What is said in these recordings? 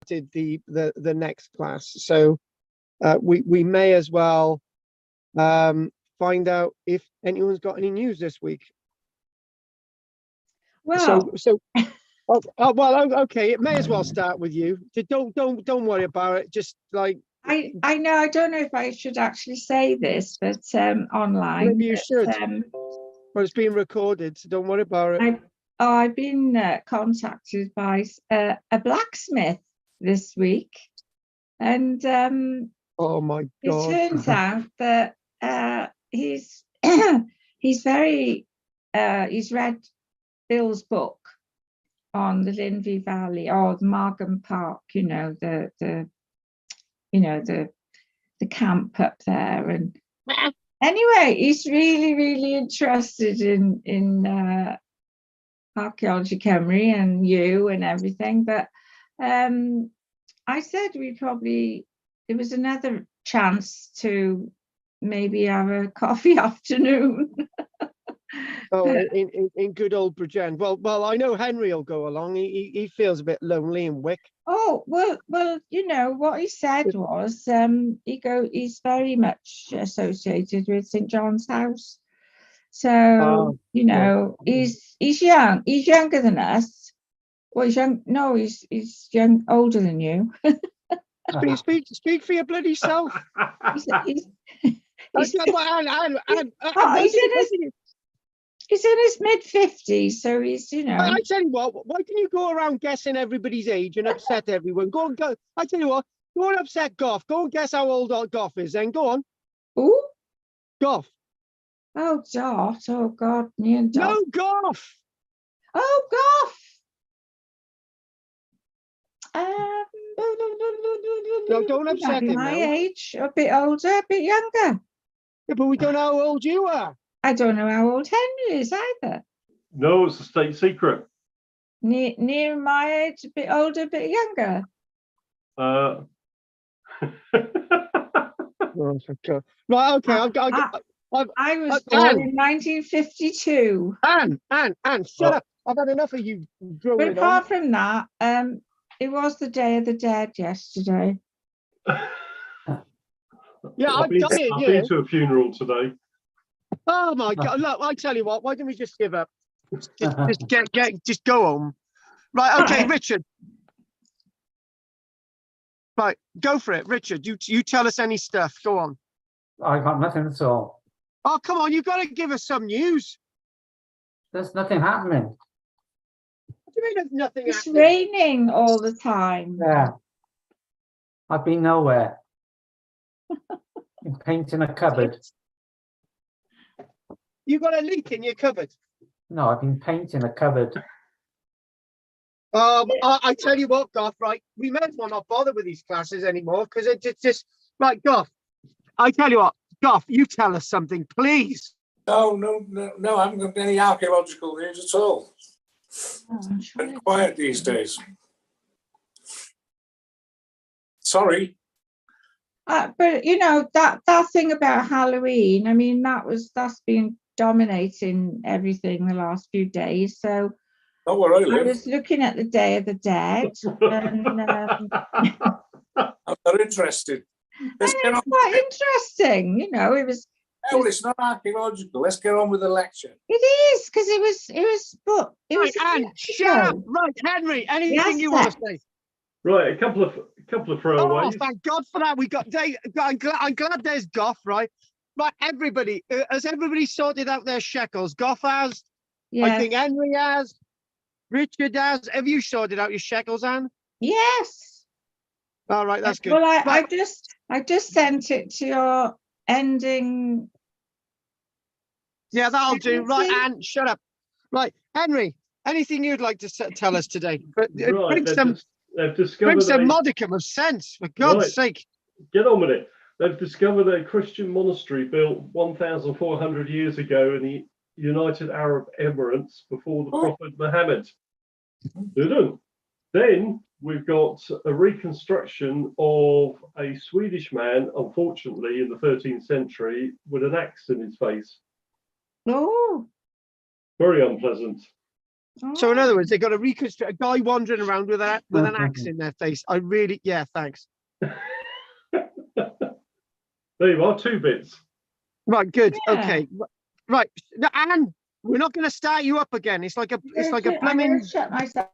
the next class, so we may as well find out if anyone's got any news this week. Well, well, okay, it may as well start with you. Don't worry about it. Just like I know, I don't know if I should actually say this, but online. Maybe you should. Well, it's being recorded, so don't worry about it. I've been contacted by a blacksmith this week, and oh my God! It turns out that he's very he's read Bill's book on the Lindsey Valley or the Margam Park, you know, the camp up there, and anyway, he's really interested in archaeology Cymru and you and everything. But I said it was another chance to maybe have a coffee afternoon. Oh, in good old Bridgend. Well, I know Henry will go along. He feels a bit lonely in Wick. Oh, well, you know what he said was he's very much associated with St. John's House. So you know, he's young. He's younger than us. Well, he's young. No, he's older than you. Speak for your bloody self. He's in his mid-50s, so he's, you know. I tell you what, why can you go around guessing everybody's age and upset everyone? Go. I tell you what, go and upset Goff. Go and guess how old Goff is. Then go on. Who? Goff. Oh, Dot. Oh God, me and Dot. No, Goff. Oh, Goff. No, don't upset him. My age, a bit older, a bit younger. Yeah, but we don't know how old you are. I don't know how old Henry is either. No, it's a state secret. Near my age, a bit older, a bit younger. Oh, right, okay. I was born in 1952. Anne, shut up. I've had enough of you But apart from that, it was the Day of the Dead yesterday. Yeah, I've been to a funeral today. Oh my God! Look, I tell you what. Why don't we just give up? Just go home. Right? Okay, Richard. Right, go for it, Richard. You tell us any stuff. Go on. I got nothing at all. Oh, come on! You've got to give us some news. There's nothing happening. What do you mean there's nothing It's happening? raining all the time. Yeah. I've been nowhere. Been painting a cupboard. You got a leak in your cupboard? No, I've been painting a cupboard. I tell you what, Goff, right? We may as well not bother with these classes anymore because it's just right, Goff. I tell you what, Goff, you tell us something, please. No, I haven't got any archaeological news at all. It's been quiet these days. Sorry. But you know that thing about Halloween. I mean, that's been dominating everything the last few days. So Not where I live. I was looking at the Day of the Dead, and I'm not interested. Let's get on. quite interesting. You know, it was. No, it's not archaeological. Let's get on with the lecture. It is because it was. Anne, shut up. Right, Henry. Anything you want to say? Right, a couple of throwaways. Oh, thank God for that. We got Dave. I'm glad there's Goff, right? Right, everybody. Has everybody sorted out their shekels? Goff has. Yeah. I think Henry has. Richard has. Have you sorted out your shekels, Anne? Yes. All right, that's good. Well, right. I just sent it to your ending. Yeah, that'll do. Right, Anne, shut up. Right, Henry, anything you'd like to tell us today? But Right, they've discovered bring some modicum of sense, for God's sake. Get on with it. They've discovered a Christian monastery built 1,400 years ago in the United Arab Emirates before the Prophet Muhammad. Didn't. Then we've got a reconstruction of a Swedish man, unfortunately, in the 13th century, with an axe in his face. Oh. Very unpleasant. So in Oh, other words, they got to reconstruct a guy wandering around with an axe in their face. I really, yeah, thanks. There you are, 2 bits. Right, good. Yeah. Okay, right. Now, Anne, we're not going to start you up again. It's like a I'm going plumbing. to shut myself.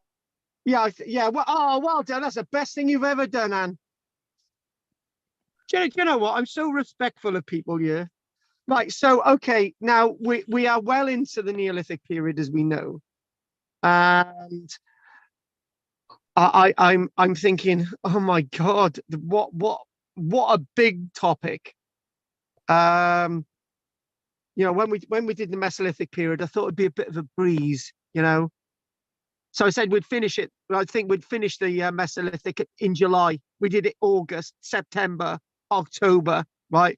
Yeah, yeah. Well, oh, well done. That's the best thing you've ever done, Anne. Do you know what? I'm so respectful of people here. Right. So, okay, now we are well into the Neolithic period, as we know, and I'm thinking, oh my God, what a big topic. You know, when we did the Mesolithic period, I thought it'd be a bit of a breeze, you know. So I said we'd finish it. I think we'd finish the Mesolithic in July. We did it August, September, October, right?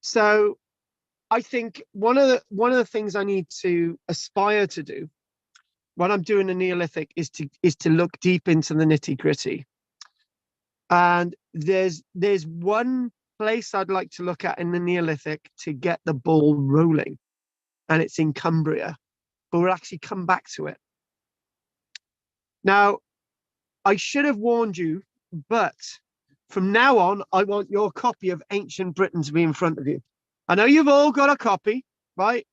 So I think one of the things I need to aspire to do when I'm doing the Neolithic is to look deep into the nitty gritty. And there's one place I'd like to look at in the Neolithic to get the ball rolling, and it's in Cumbria, but we'll actually come back to it. Now, I should have warned you, but from now on, I want your copy of Ancient Britain to be in front of you. I know you've all got a copy, right?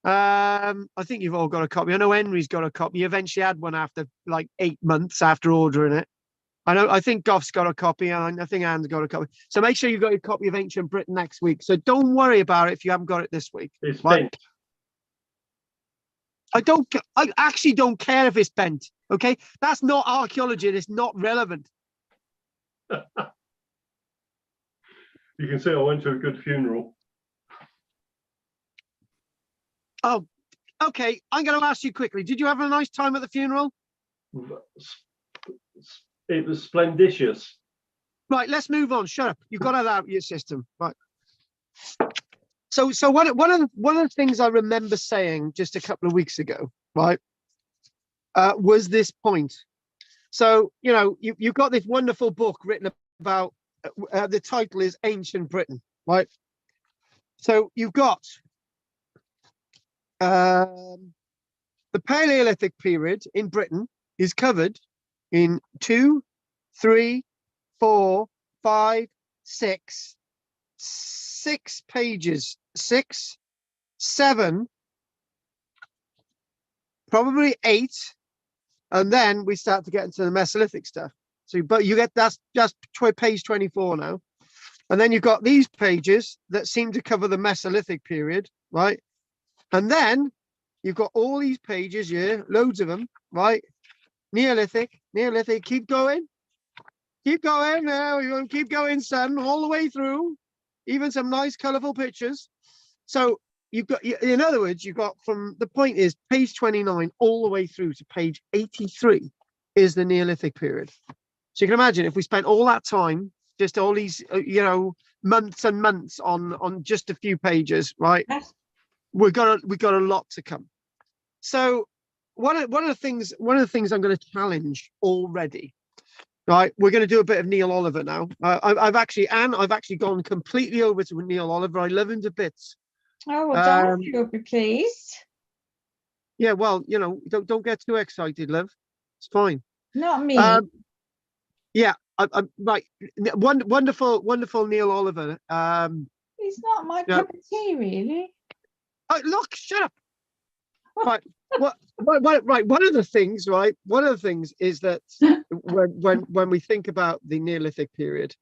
I think you've all got a copy. I know Henry's got a copy. He eventually had one after like 8 months after ordering it. I think Goff's got a copy, and I think Anne's got a copy. So make sure you've got your copy of Ancient Britain next week. So don't worry about it if you haven't got it this week. It's Right? bent. I actually don't care if it's bent. Okay, that's not archaeology. It's not relevant. You can see I went to a good funeral. Oh, okay. I'm going to ask you quickly. Did you have a nice time at the funeral? It was splendicious. Right. Let's move on. Shut up. You've got that out of your system. Right. So one of the things I remember saying just a couple of weeks ago, right, was this point. So, you know, you've got this wonderful book written about, the title is Ancient Britain, right? So you've got the Paleolithic period in Britain is covered in 2, 3, 4, 5, 6 pages, 6, 7, probably 8, and then we start to get into the Mesolithic stuff. So, but you get that's just page 24 now, and then you've got these pages that seem to cover the Mesolithic period, right? And then you've got all these pages here, loads of them, right? Neolithic, keep going. Now you're going to keep going, son, all the way through. Even some nice, colourful pictures. So you've got, in other words, you've got from the point is page 29 all the way through to page 83 is the Neolithic period. So you can imagine if we spent all that time, just all these, you know, months and months on just a few pages, right? Yes. We've got a lot to come. So one of the things I'm going to challenge already, right? We're going to do a bit of Neil Oliver now. I've actually gone completely over to Neil Oliver. I love him to bits. Oh, well, don't you'll be pleased. Yeah, well, you know, don't get too excited, love. It's fine. Not me. Yeah, I'm right. Wonderful Neil Oliver. He's not my yeah. cup of tea, really. Oh, look, shut up. Right. Right. One of the things is that when we think about the Neolithic period,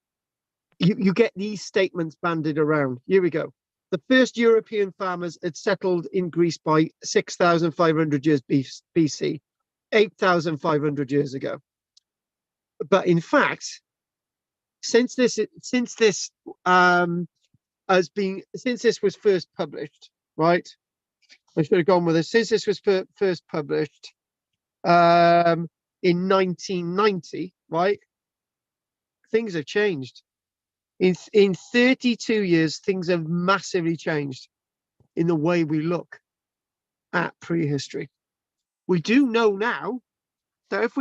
you get these statements banded around. Here we go. The first European farmers had settled in Greece by 6,500 years BC, 8,500 years ago. But in fact, since this was first published, right? I should have gone with it. Since this was first published in 1990, right? Things have changed. In 32 years, things have massively changed in the way we look at prehistory. We do know now that if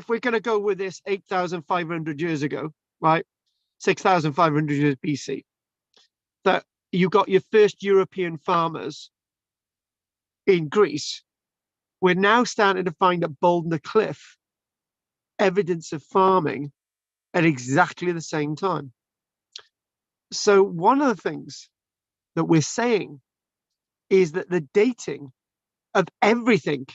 we're going to go with this 8,500 years ago, right, 6,500 years BC, that you got your first European farmers in Greece we're now starting to find at Boulder Cliff evidence of farming at exactly the same time. So one of the things that we're saying is that the dating of everything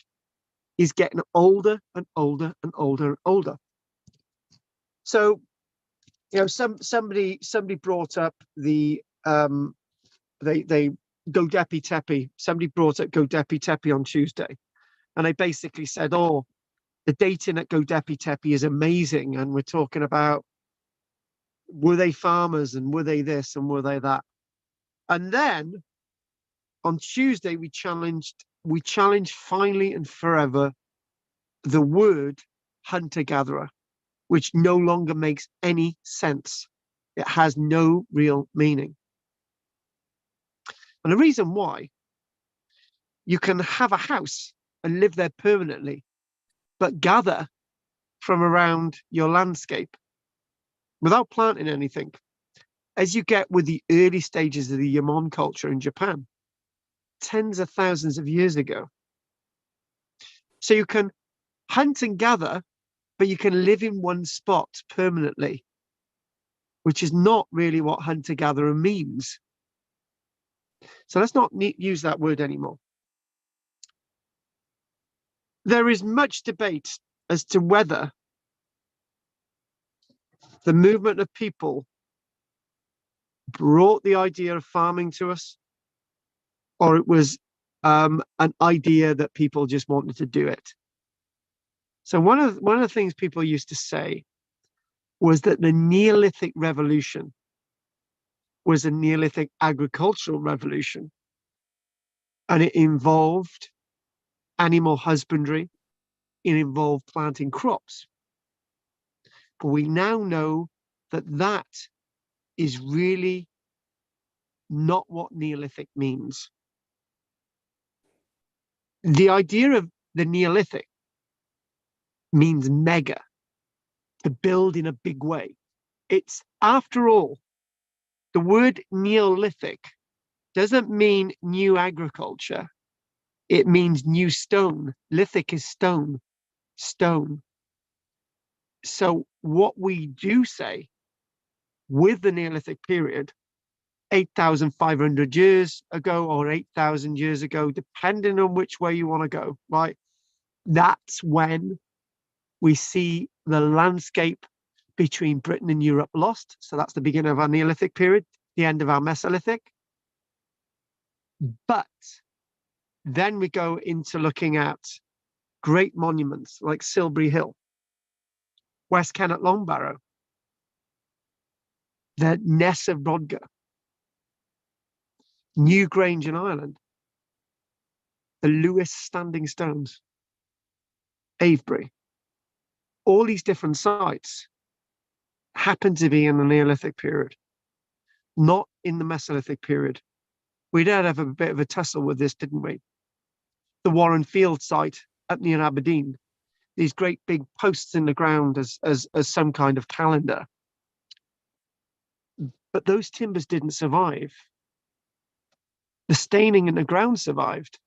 is getting older and older and older and older. So, you know, somebody brought up the they Göbekli Tepe. Somebody brought up Göbekli Tepe on Tuesday, and I basically said, "Oh, the dating at Göbekli Tepe is amazing," and we're talking about were they farmers and were they this and were they that, and then on Tuesday we challenged finally and forever the word hunter-gatherer, which no longer makes any sense. It has no real meaning. And the reason why, you can have a house and live there permanently, but gather from around your landscape without planting anything, as you get with the early stages of the Yamon culture in Japan, tens of thousands of years ago. So you can hunt and gather, but you can live in one spot permanently, which is not really what hunter-gatherer means. So let's not use that word anymore. There is much debate as to whether the movement of people brought the idea of farming to us, or it was an idea that people just wanted to do it. So one of the things people used to say was that the Neolithic revolution was a Neolithic agricultural revolution, and it involved animal husbandry, it involved planting crops. But we now know that that is really not what Neolithic means. The idea of the Neolithic means mega, to build in a big way. It's, after all, the word Neolithic doesn't mean new agriculture. It means new stone. Lithic is stone, stone. So what we do say with the Neolithic period, 8,500 years ago or 8,000 years ago, depending on which way you want to go, right? That's when we see the landscape between Britain and Europe lost. So that's the beginning of our Neolithic period, the end of our Mesolithic. But then we go into looking at great monuments like Silbury Hill, West Kennet Long Barrow, the Ness of Brodgar, New Grange in Ireland, the Lewis Standing Stones, Avebury. All these different sites happen to be in the Neolithic period, not in the Mesolithic period. We did have a bit of a tussle with this, didn't we? The Warren Field site up near Aberdeen, these great big posts in the ground as some kind of calendar. But those timbers didn't survive. The staining in the ground survived,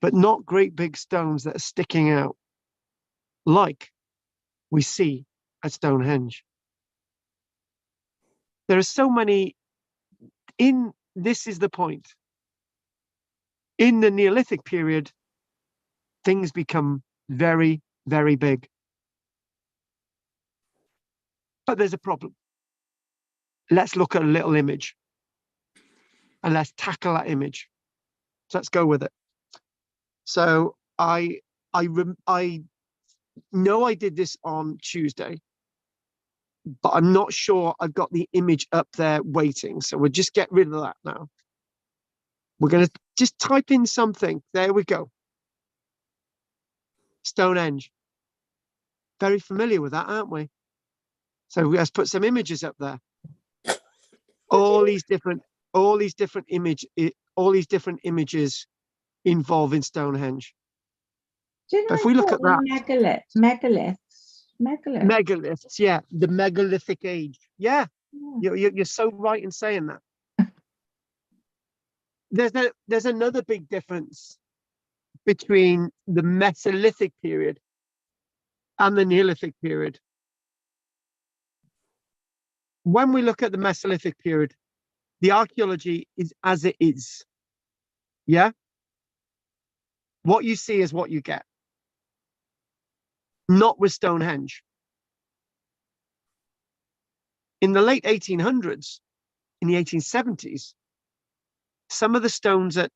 but not great big stones that are sticking out like we see at Stonehenge. There are so many this is the point. In the Neolithic period, things become very, very big. But there's a problem. Let's look at a little image and let's tackle that image. So let's go with it. So I know I did this on Tuesday, but I'm not sure I've got the image up there waiting. So we'll just get rid of that now. We're going to just type in something. There we go. Stonehenge. Very familiar with that, aren't we? So let's put some images up there. All these different images involving Stonehenge. Do you know If we look at that, megaliths, yeah, the megalithic age. Yeah, you're so right in saying that. There's another big difference between the Mesolithic period and the Neolithic period. When we look at the Mesolithic period, the archaeology is as it is. Yeah? What you see is what you get. Not with Stonehenge. In the late 1800s, in the 1870s, some of the stones at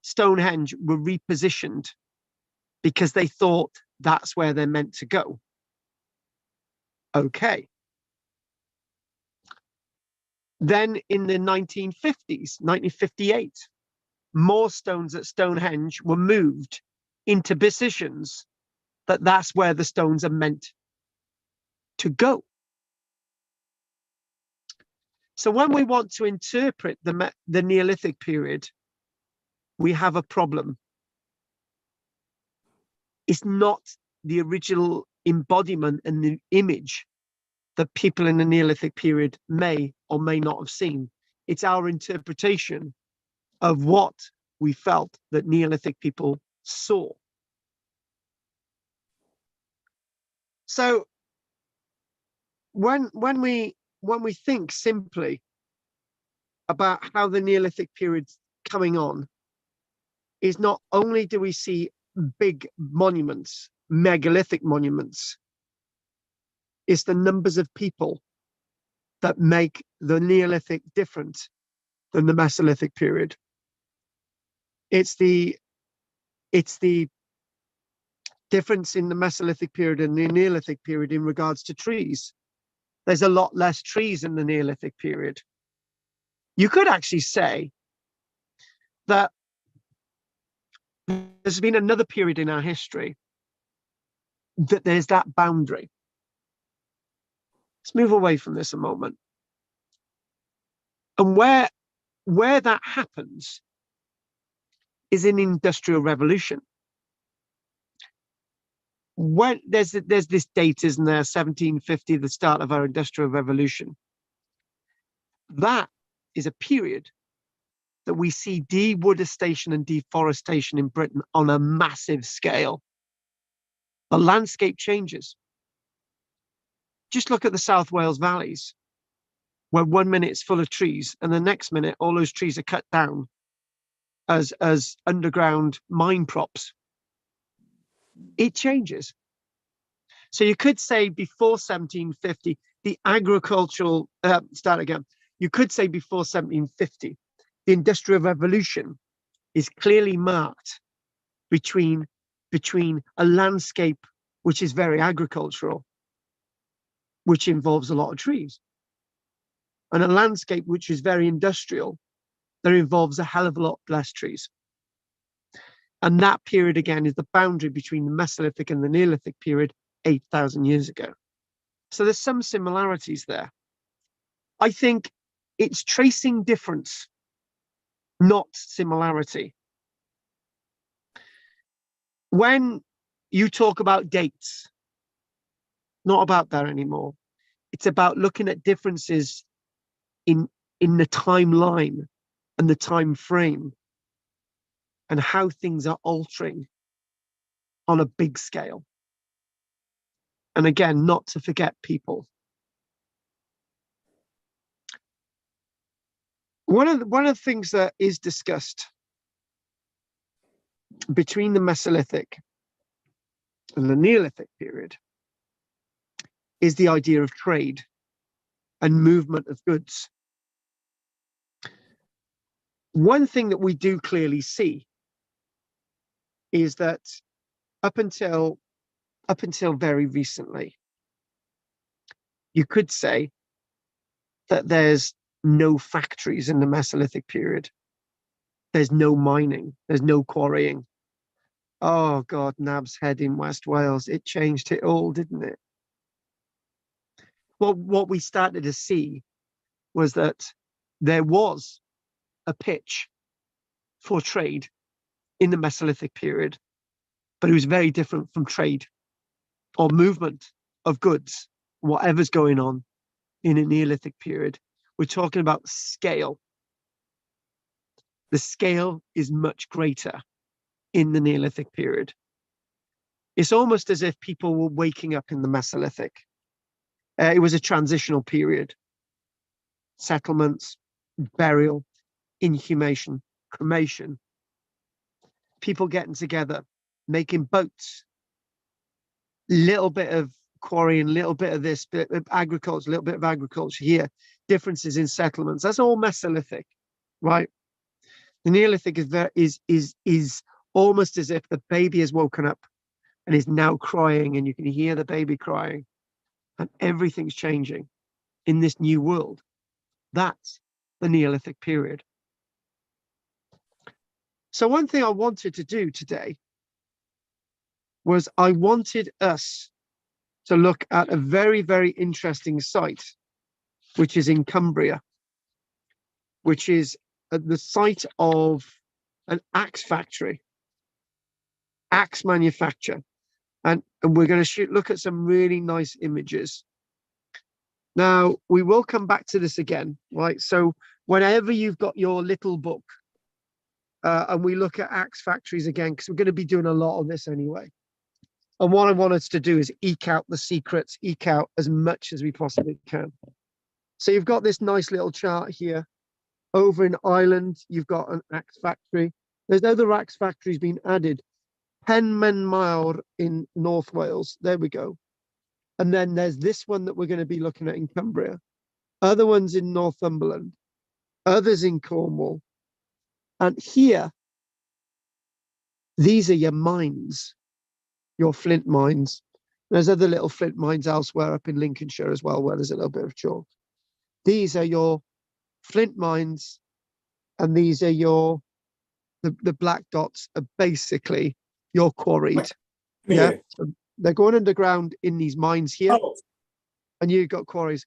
Stonehenge were repositioned because they thought that's where they're meant to go. Okay. Then in the 1950s, 1958, more stones at Stonehenge were moved into positions that's where the stones are meant to go. So when we want to interpret the Neolithic period, we have a problem. It's not the original embodiment and the image that people in the Neolithic period may or may not have seen. It's our interpretation of what we felt that Neolithic people saw. So when we think simply about how the Neolithic period's coming on, is not only do we see big monuments, megalithic monuments, it's the numbers of people that make the Neolithic different than the Mesolithic period. It's the difference in the Mesolithic period and the Neolithic period in regards to trees. There's a lot less trees in the Neolithic period. You could actually say that there's been another period in our history that there's that boundary. Let's move away from this a moment. And where that happens is in Industrial Revolution. When there's this date, isn't there, 1750, the start of our Industrial Revolution. That is a period that we see dewoodistation and deforestation in Britain on a massive scale. The landscape changes. Just look at the South Wales valleys, where 1 minute it's full of trees, and the next minute all those trees are cut down as underground mine props. It changes. So you could say before 1750, the agricultural, you could say before 1750, the Industrial Revolution is clearly marked between a landscape which is very agricultural, which involves a lot of trees, and a landscape which is very industrial, that involves a hell of a lot less trees. And that period, again, is the boundary between the Mesolithic and the Neolithic period 8,000 years ago. So there's some similarities there. I think it's tracing difference, not similarity. When you talk about dates, not about that anymore. It's about looking at differences in the timeline and the time frame and how things are altering on a big scale. And again, not to forget people. One of the things that is discussed between the Mesolithic and the Neolithic period is the idea of trade and movement of goods. One thing that we do clearly see is that up until very recently, you could say that there's no factories in the Mesolithic period. There's no mining, there's no quarrying. Oh God, Nab's Head in West Wales, it changed it all, didn't it? Well, what we started to see was that there was a pitch for trade in the Mesolithic period, but it was very different from trade or movement of goods, whatever's going on in a Neolithic period. We're talking about scale. The scale is much greater. in the Neolithic period. It's almost as if people were waking up in the Mesolithic. It was a transitional period. Settlements, burial, inhumation, cremation, people getting together, making boats, little bit of quarrying, little bit of this, bit of agriculture, little bit of agriculture here, differences in settlements. That's all Mesolithic, right? The Neolithic is almost as if the baby has woken up and is now crying, and you can hear the baby crying, and everything's changing in this new world. That's the Neolithic period. So one thing I wanted to do today was I wanted us to look at a very, very interesting site, which is in Cumbria, which is at the site of an axe factory, axe manufacture. And we're going to look at some really nice images. Now, we will come back to this again, right? So whenever you've got your little book, and we look at axe factories again, because we're going to be doing a lot on this anyway. And what I want us to do is eke out the secrets, eke out as much as we possibly can. So you've got this nice little chart here. Over in Ireland, you've got an axe factory. There's other axe factories being added. Penmanmawr in North Wales. There we go. And then there's this one that we're going to be looking at in Cumbria. Other ones in Northumberland. Others in Cornwall. And here, these are your mines, your flint mines. There's other little flint mines elsewhere up in Lincolnshire as well, where there's a little bit of chalk. These are your flint mines, and these are the black dots are basically your quarried. Yeah. So they're going underground in these mines here, and you've got quarries.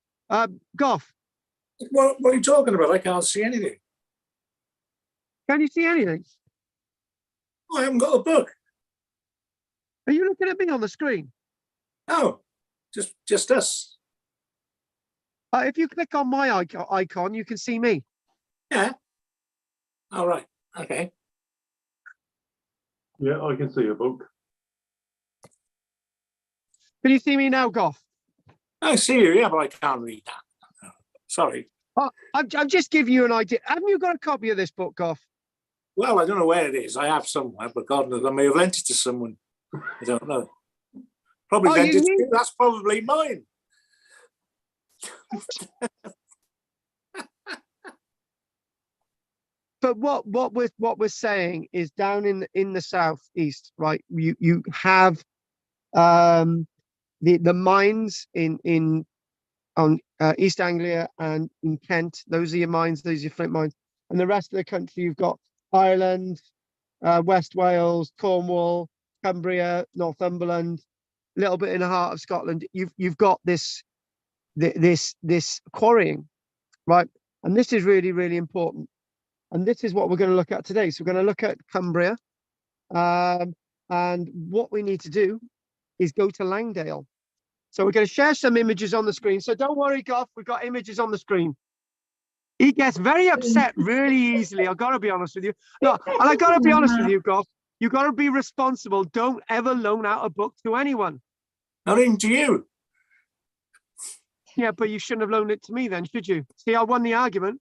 Goff. What are you talking about? I can't see anything. Can you see anything? Oh, I haven't got a book. Are you looking at me on the screen? No, just us. If you click on my icon, you can see me. Yeah. All right. Okay. Yeah, I can see a book. Can you see me now, Goff? I see you, yeah, but I can't read that. Sorry. I'm just giving you an idea. Haven't you got a copy of this book, Goff? Well, I don't know where it is. I have somewhere, but God knows I may have lent it to someone. I don't know. Probably lent it to you. That's probably mine. But what we're saying is down in the southeast, right? You have the mines on East Anglia and in Kent. Those are your mines. Those are your flint mines. And the rest of the country, you've got Ireland, West Wales, Cornwall, Cumbria, Northumberland, a little bit in the heart of Scotland. You've got this quarrying, right? And this is really, really important. And this is what we're going to look at today. So we're going to look at Cumbria. And what we need to do is go to Langdale. So we're going to share some images on the screen. So don't worry, Goff, we've got images on the screen. He gets very upset really easily. I've got to be honest with you. No, and I got to be honest with you, Goff. You've got to be responsible. Don't ever loan out a book to anyone. Not even to you. Yeah, but you shouldn't have loaned it to me then, should you? See, I won the argument.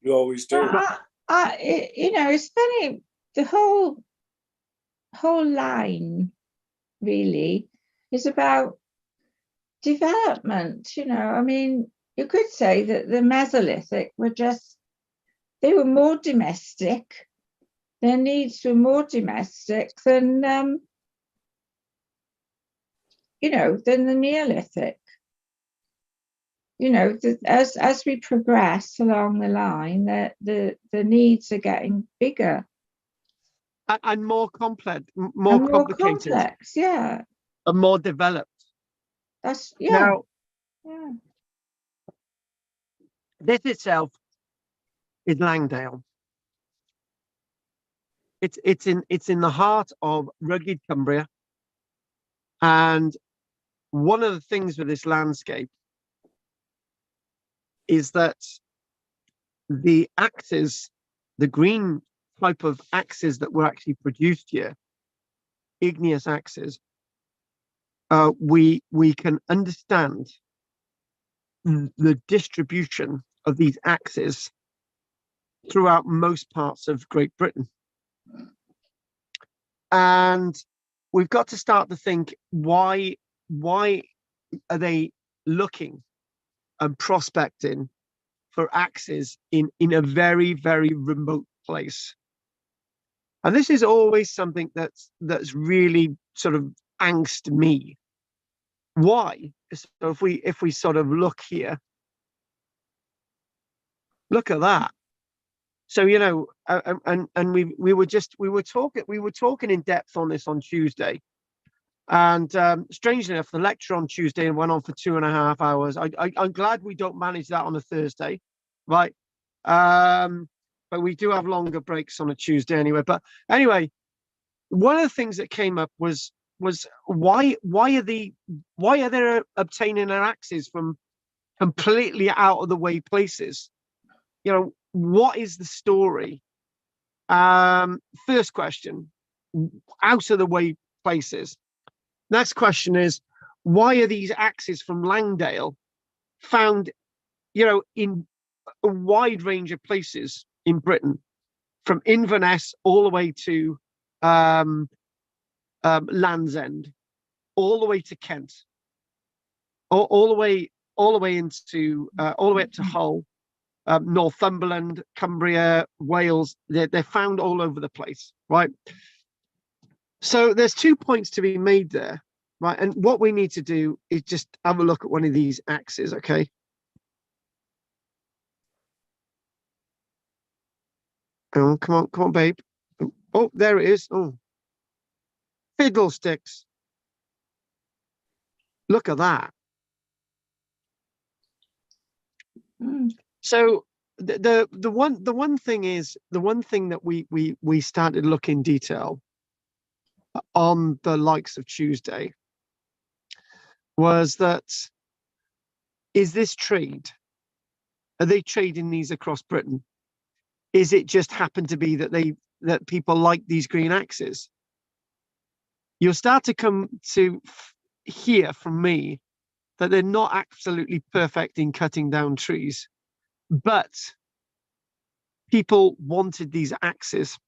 You always do. It's funny. The whole line really is about development. I mean, you could say that the Mesolithic they were more domestic. Their needs were more domestic than than the Neolithic. As we progress along the line, the needs are getting bigger and more complex, more complicated, complex, yeah, and more developed. That's Now, yeah. this itself is Langdale. It's in the heart of rugged Cumbria, and one of the things with this landscape is that the axes, the green type of axes that were actually produced here, igneous axes, we can understand the distribution of these axes throughout most parts of Great Britain. And we've got to start to think, why are they looking and prospecting for axes in a very, very remote place? And this is always something that's really sort of angst me. Why? So if we sort of look here, look at that. So, you know, and we were talking in depth on this on Tuesday, and strangely enough, the lecture on Tuesday went on for 2.5 hours. I'm glad we don't manage that on a Thursday, right? But we do have longer breaks on a Tuesday anyway. But anyway, one of the things that came up was why are they obtaining their axes from completely out of the way places? You know, what is the story? First question, out of the way places. Next question is, why are these axes from Langdale found, you know, in a wide range of places in Britain, from Inverness all the way to Land's End, all the way to Kent, all the way into all the way up to Hull, Northumberland, Cumbria, Wales. They're found all over the place, right? So there's 2 points to be made there, right? And what we need to do is just have a look at one of these axes, okay? Oh, come on, babe. Oh, there it is. Oh, fiddlesticks. Look at that. So the one thing that we started looking in detail on the likes of Tuesday was that, is this trade? Are they trading these across Britain? Is it just happened to be that people like these green axes? You'll start to come to hear from me that they're not absolutely perfect in cutting down trees, but people wanted these axes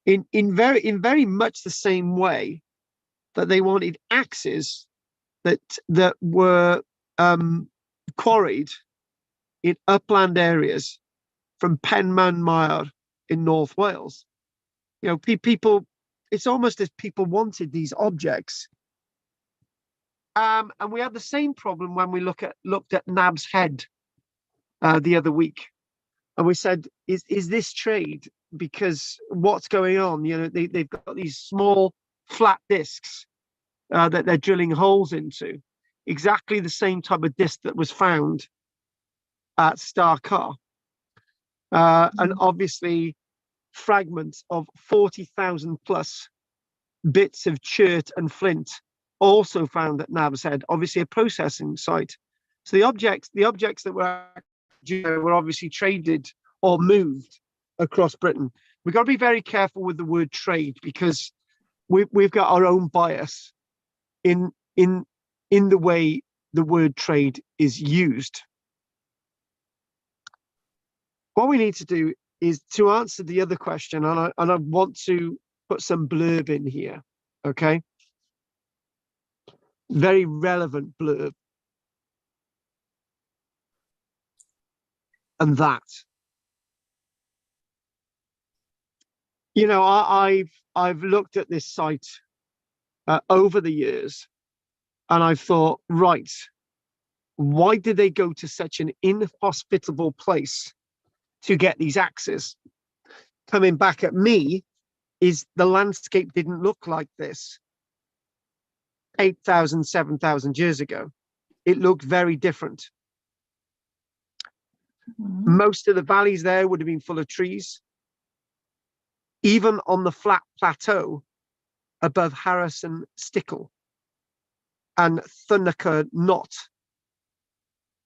in very much the same way that they wanted axes that were quarried in upland areas from Penman in North Wales. You know, people, it's almost as people wanted these objects. And we had the same problem when we looked at Nab's Head the other week, and we said, is this trade? Because what's going on? You know, they've got these small flat discs that they're drilling holes into, exactly the same type of disc that was found at Starcar, and obviously fragments of 40,000 plus bits of chert and flint also found at Nab's Head, obviously a processing site. So the objects that were obviously traded or moved across Britain. We've got to be very careful with the word trade, because we've got our own bias in the way the word trade is used. What we need to do is to answer the other question, and I want to put some blurb in here, okay? Very relevant blurb. And that, you know, I've looked at this site over the years, and I've thought, right, why did they go to such an inhospitable place to get these axes? Coming back at me is the landscape didn't look like this 8,000, 7,000 years ago. It looked very different. Most of the valleys there would have been full of trees. Even on the flat plateau above Harrison Stickle and Thunaker Knot,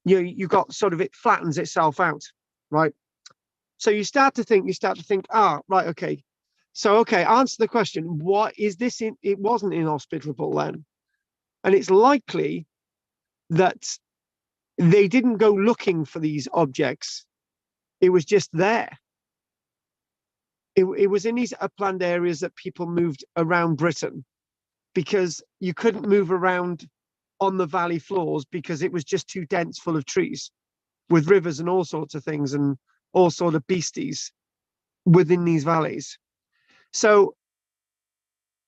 you got sort of, it flattens itself out, right? So you start to think, right, okay. So, okay, answer the question, what is this in? It wasn't inhospitable then. And it's likely that they didn't go looking for these objects. It was just there. It was in these upland areas that people moved around Britain, because you couldn't move around on the valley floors because it was just too dense, full of trees, with rivers and all sorts of things and all sort of beasties within these valleys. So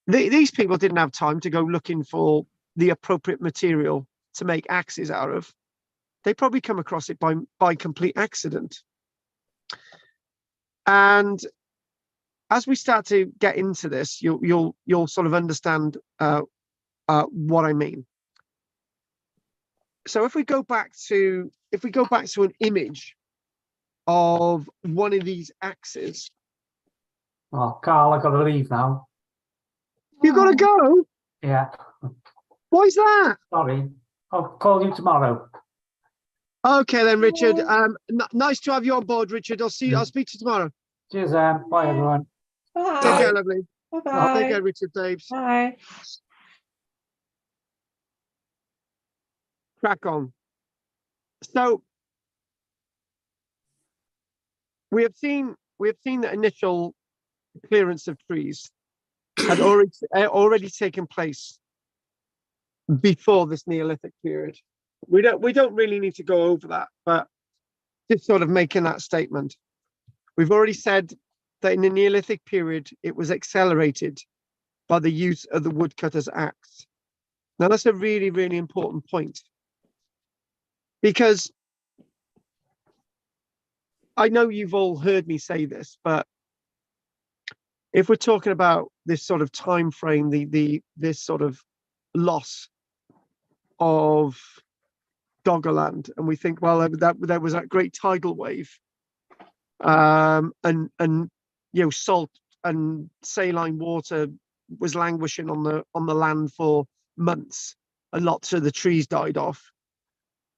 these people didn't have time to go looking for the appropriate material to make axes out of. They probably come across it by complete accident. And as we start to get into this, you'll sort of understand what I mean. So if we go back to an image of one of these axes. Oh, Carl, I've got to leave now. You got to go? Yeah, Why is that? sorry. I'll call you tomorrow. Okay then, Richard. Nice to have you on board, Richard. I'll speak to you tomorrow. Cheers, bye everyone. Bye. Take care, lovely. Bye-bye. Take care, Richard Daves. Bye. Crack on. So we have seen that initial clearance of trees had already taken place before this Neolithic period. We don't really need to go over that, but just sort of making that statement. We've already said that in the Neolithic period, it was accelerated by the use of the woodcutter's axe. Now that's a really, really important point, because I know you've all heard me say this, but if we're talking about this sort of time frame, this sort of loss of Doggerland, and we think, well, there was that great tidal wave, and you know, salt and saline water was languishing on the land for months, and lots of the trees died off.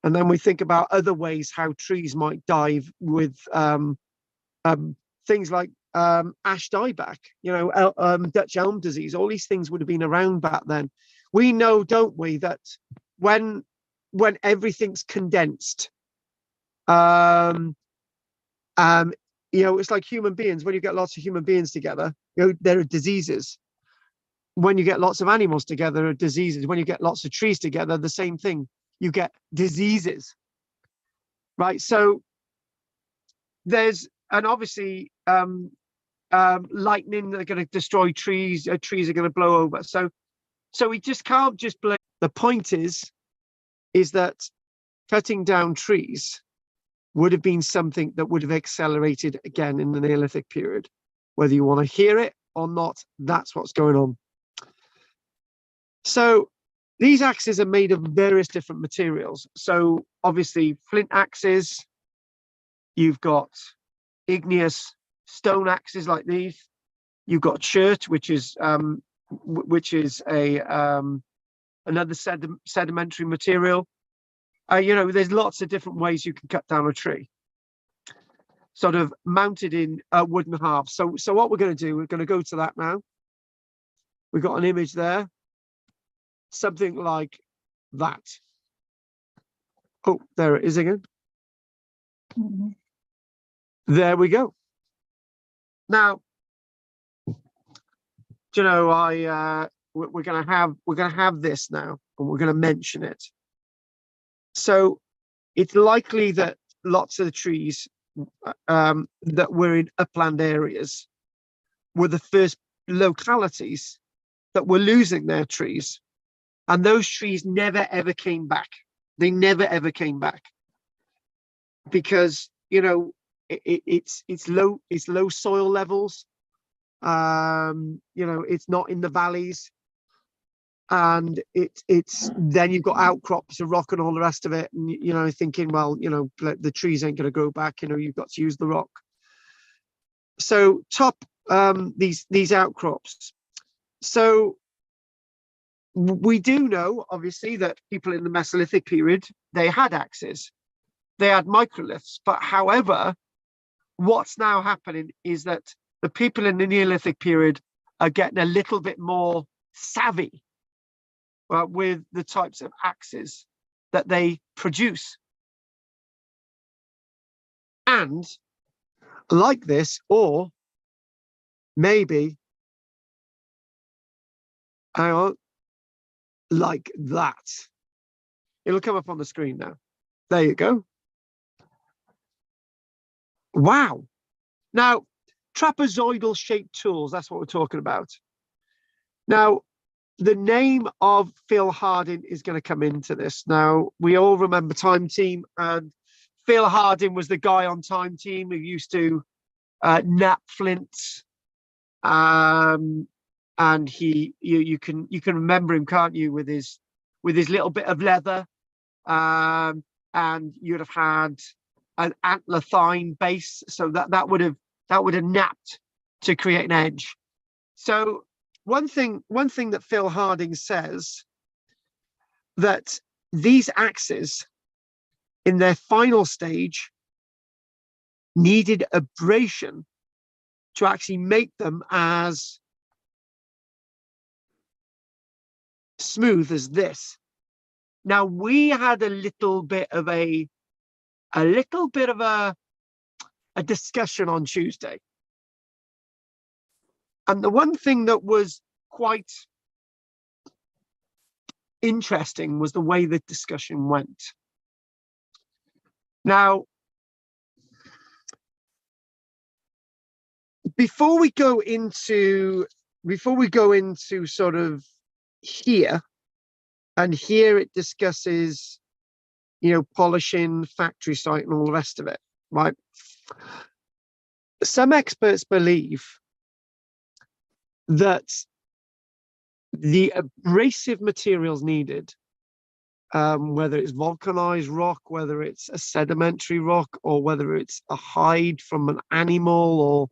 And then we think about other ways how trees might die with things like ash dieback, you know, Dutch elm disease. All these things would have been around back then. We know, don't we, that when everything's condensed, you know, it's like human beings. When you get lots of human beings together, you know, there are diseases. When you get lots of animals together, there are diseases. When you get lots of trees together, the same thing. You get diseases, right? So there's, and obviously lightning are going to destroy trees. Trees are going to blow over. So we just can't just blame. The point is that cutting down trees would have been something that would have accelerated again in the Neolithic period. Whether you want to hear it or not, that's what's going on. So these axes are made of various different materials. So obviously flint axes, you've got igneous stone axes like these. You've got chert, which is a another sedimentary material. You know, there's lots of different ways you can cut down a tree, sort of mounted in wooden halves. So what we're going to do, we're going to go to that now. We've got an image there, something like that. Oh, there it is again. Mm-hmm. There we go. Now, you know, we're going to have this now, and we're going to mention it. So it's likely that lots of the trees that were in upland areas were the first localities that were losing their trees, and those trees never ever came back. They never ever came back because, you know, it's low soil levels. You know, it's not in the valleys, and it's then you've got outcrops of rock and all the rest of it, and you know, thinking, well, you know, the trees ain't going to grow back, you know, you've got to use the rock. So top these outcrops. So we do know, obviously, that people in the Mesolithic period, they had axes, they had microliths, but however, what's now happening is that the people in the Neolithic period are getting a little bit more savvy with the types of axes that they produce. And like this, or maybe, hang on, like that. It'll come up on the screen now. There you go. Wow. Now, trapezoidal shaped tools, that's what we're talking about. Now, the name of Phil Harding is going to come into this. Now, we all remember Time Team, and Phil Harding was the guy on Time Team who used to nap flints. And you can remember him, can't you, with his little bit of leather. And you'd have had an antler thine base, so that would have napped to create an edge. So one thing that Phil Harding says, that these axes in their final stage needed abrasion to actually make them as smooth as this. Now, we had a little bit of a discussion on Tuesday. And the one thing that was quite interesting was the way the discussion went. Now, before we go into sort of here, and here it discusses, polishing, factory site, and all the rest of it, right? Some experts believe that the abrasive materials needed, whether it's vulcanized rock, whether it's a sedimentary rock, or whether it's a hide from an animal, or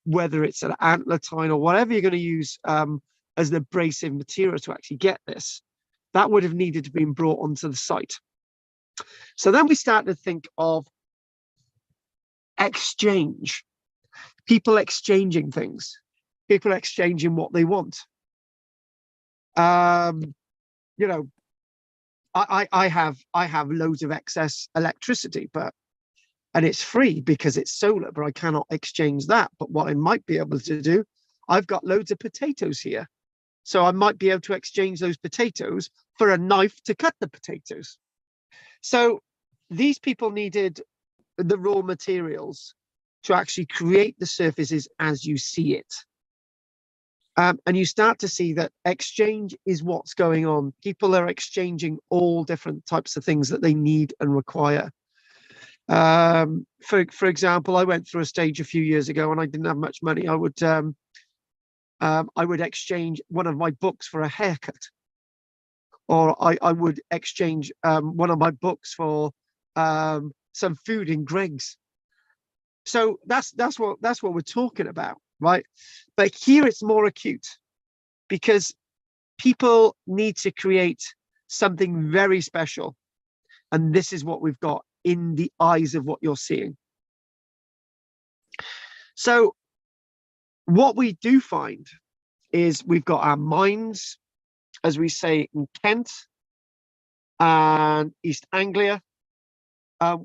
whether it's an antler tine, or whatever you're going to use as an abrasive material to actually get this, that would have needed to be brought onto the site. So then we start to think of exchange, people exchanging things, people exchanging what they want. I have loads of excess electricity, and it's free because it's solar, but I cannot exchange that. But what I might be able to do, I've got loads of potatoes here, so I might be able to exchange those potatoes for a knife to cut the potatoes. So these people needed the raw materials to actually create the surfaces as you see it. And you start to see that exchange is what's going on. People are exchanging all different types of things that they need and require. For example, I went through a stage a few years ago and I didn't have much money. I would exchange one of my books for a haircut, or I would exchange one of my books for some food in Greg's. So that's what we're talking about, right? But here it's more acute because people need to create something very special, and this is what we've got in the eyes of what you're seeing. So what we do find is we've got our mines, as we say, in Kent and East Anglia.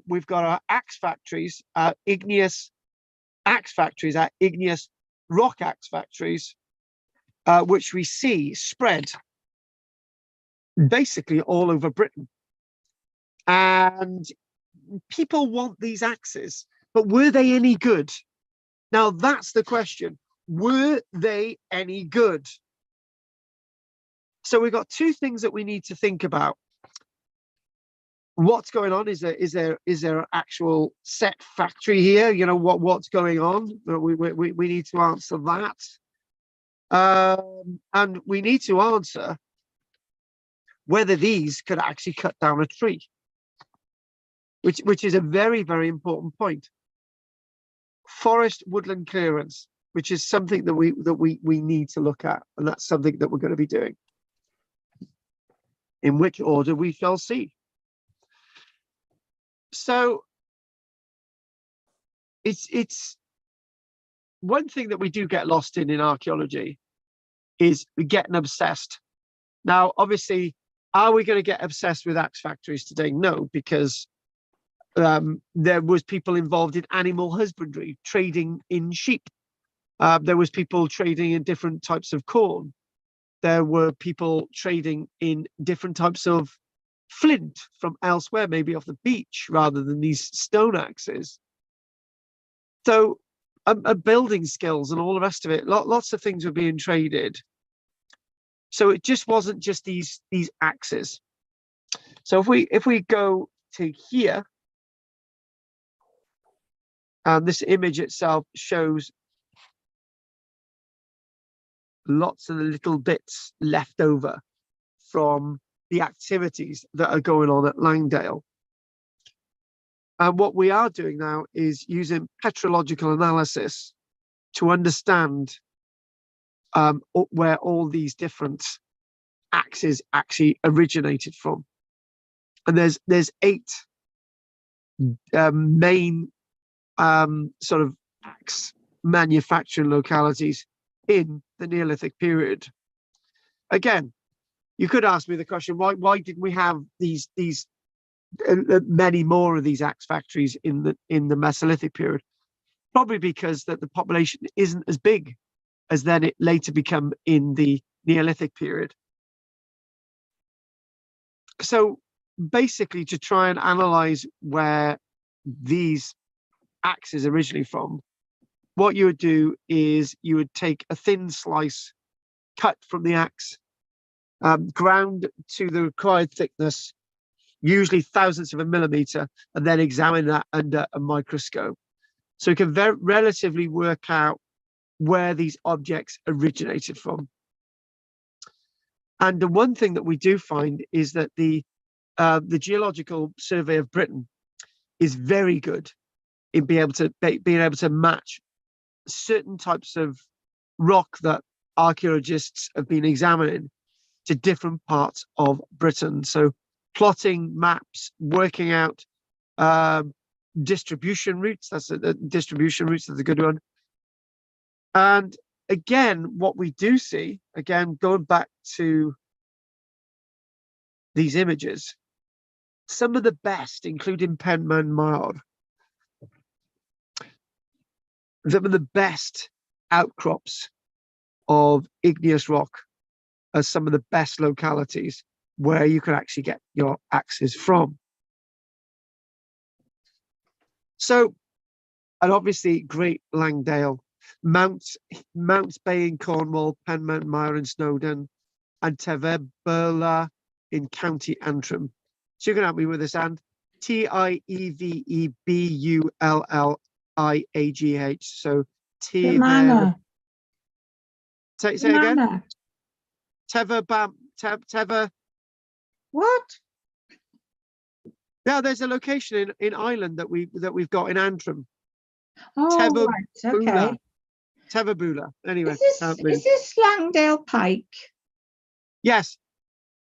We've got our axe factories, our igneous axe factories, our igneous rock axe factories, which we see spread basically all over Britain. And people want these axes, but were they any good? Now, that's the question. Were they any good? So we've got two things that we need to think about. What's going on? Is there an actual set factory here? What's going on? We need to answer that. And we need to answer whether these could actually cut down a tree, which is a very, very important point. Forest woodland clearance, which is something that we need to look at, and that's something that we're going to be doing. In which order we shall see. So it's one thing that we do get lost in archaeology is getting obsessed. Now, obviously, are we going to get obsessed with axe factories today? No, because there was people involved in animal husbandry, trading in sheep. There was people trading in different types of corn. There were people trading in different types of flint from elsewhere, maybe off the beach, rather than these stone axes. So, building skills and all the rest of it, lots of things were being traded. So it just wasn't just these axes. So if we go to here, this image itself shows lots of the little bits left over from the activities that are going on at Langdale. And what we are doing now is using petrological analysis to understand where all these different axes actually originated from. And there's 8 main sort of axe manufacturing localities in the Neolithic period. Again, you could ask me the question, why didn't we have these many more of these axe factories in the Mesolithic period? Probably because that the population isn't as big as then it later become in the Neolithic period. So basically, to try and analyze where these axes originally from, what you would do is you would take a thin slice cut from the axe, ground to the required thickness, usually thousandths of a millimeter, and then examine that under a microscope. So you can relatively work out where these objects originated from. And the one thing that we do find is that the Geological Survey of Britain is very good in being able to match certain types of rock that archaeologists have been examining to different parts of Britain. So plotting maps, working out distribution routes. Distribution routes is a good one. And again, what we do see, again, going back to these images, some of the best, including Penman Mawr, some of the best outcrops of igneous rock are some of the best localities where you can actually get your axes from. So, and obviously Great Langdale, Mounts Bay in Cornwall, Penman Mawr in Snowdon, and Tevebulla in County Antrim. So you can help me with this, and Tievebullagh. So Manor. Say again. Manor. Teva. What? Yeah, there's a location in Ireland that we've got in Antrim. Oh, right. Okay. Tevebulla. Anyway, Is this Langdale Pike? yes.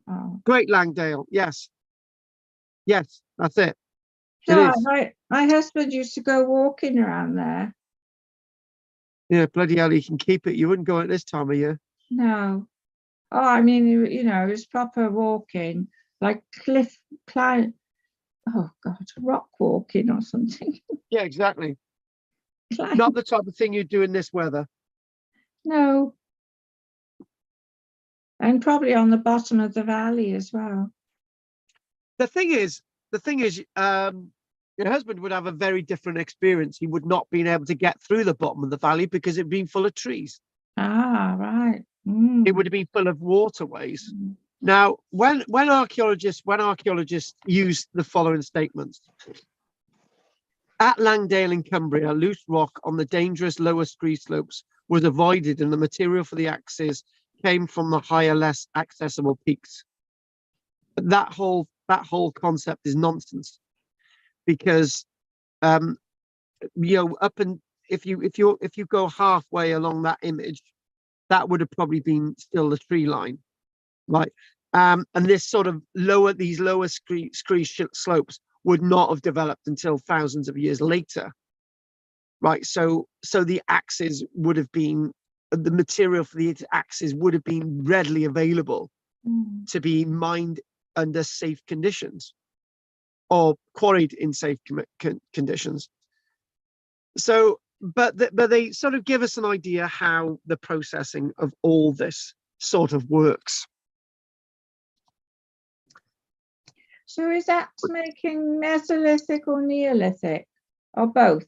Oh. Great Langdale. Yes, that's it. So my husband used to go walking around there. Yeah, bloody hell, you can keep it. You wouldn't go at this time of year. No. Oh, I mean, you know, it was proper walking, like cliff climb. Oh God, rock walking or something. Yeah, exactly. Climb. Not the type of thing you do in this weather. No. And probably on the bottom of the valley as well. The thing is, your husband would have a very different experience. He would not been able to get through the bottom of the valley because it'd been full of trees. Ah, right. It would have been full of waterways. Now, when archaeologists use the following statements: at Langdale in Cumbria, loose rock on the dangerous lower scree slopes was avoided, and the material for the axes came from the higher, less accessible peaks. But that whole concept is nonsense, because you know, if you go halfway along that image, that would have probably been still the tree line, right? And this sort of lower scree slopes would not have developed until thousands of years later. right? So the axes would have been, the material for the axes would have been readily available to be mined under safe conditions or quarried in safe conditions. So, but they sort of give us an idea how the processing of all this sort of works. So is that making Mesolithic or Neolithic, or both?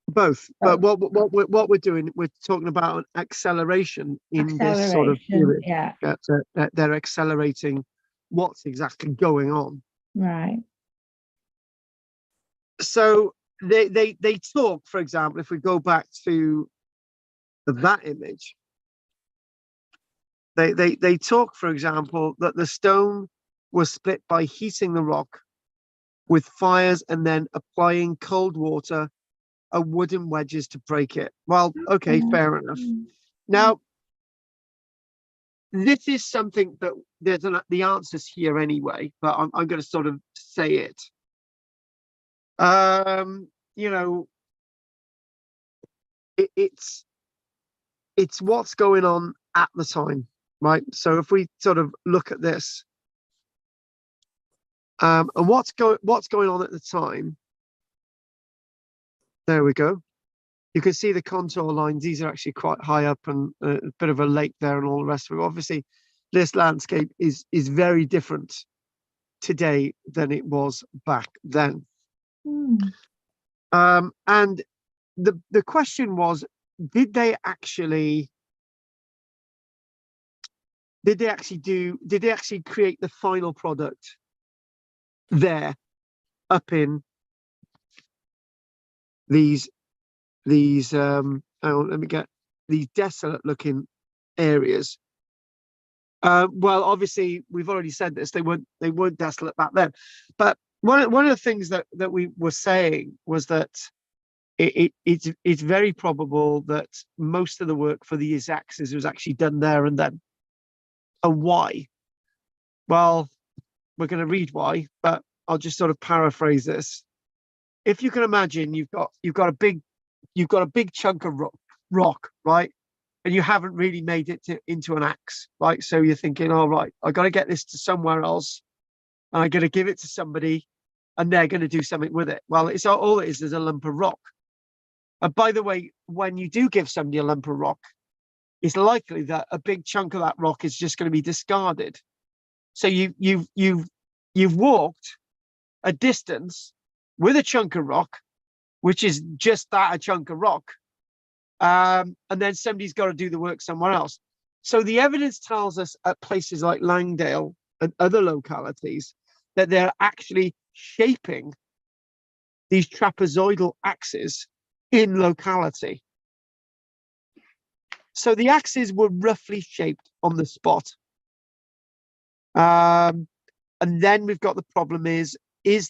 Both, but what we're doing, we're talking about an acceleration in this sort of period. Yeah. That they're accelerating what's exactly going on. Right. So they talk, for example, if we go back to that image, they talk, for example, that the stone was split by heating the rock with fires and then applying cold water and wooden wedges to break it. Well, okay, fair enough. Now, this is something that there's the answers here anyway, but I'm going to sort of say it. You know, it's what's going on at the time, right? So if we sort of look at this, and what's going on at the time. There we go. You can see the contour lines. These are actually quite high up and a bit of a lake there and all the rest of it. Obviously, this landscape is very different today than it was back then. And the question was, did they actually create the final product there up in these let me get these desolate looking areas? Well, obviously we've already said this, they weren't desolate back then, but one of the things that we were saying was that it's very probable that most of the work for these axes was actually done there and then. And why? Well, we're going to read why, but I'll just sort of paraphrase this. If you can imagine, you've got a big chunk of rock, right? And you haven't really made it into an axe, right? So you're thinking, all right, I got to get this to somewhere else, and I got to give it to somebody, and they're going to do something with it. Well, it's all it is a lump of rock. And by the way, when you do give somebody a lump of rock, it's likely that a big chunk of that rock is just going to be discarded. So you've walked a distance with a chunk of rock, which is just that, a chunk of rock, and then somebody's got to do the work somewhere else. So the evidence tells us at places like Langdale and other localities that they're actually shaping these trapezoidal axes in locality. So the axes were roughly shaped on the spot. And then we've got the problem is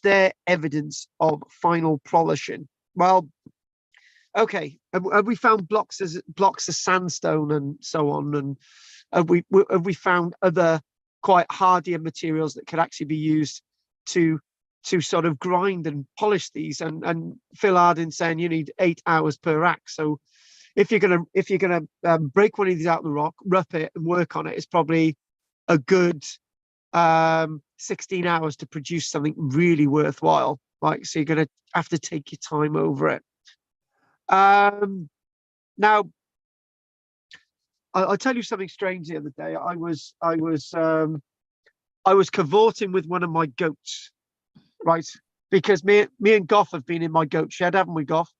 there evidence of final polishing? Well, okay, have we found blocks of sandstone and so on, and have we found other quite hardier materials that could actually be used to sort of grind and polish these? And Phil Arden saying you need 8 hours per axe. So if you're gonna break one of these out of the rock, rough it and work on it, it's probably a good 16 hours to produce something really worthwhile, right? So you're gonna have to take your time over it. Now, I'll tell you something strange. The other day, I was cavorting with one of my goats, right? Because me and Goff have been in my goat shed, haven't we, Goff?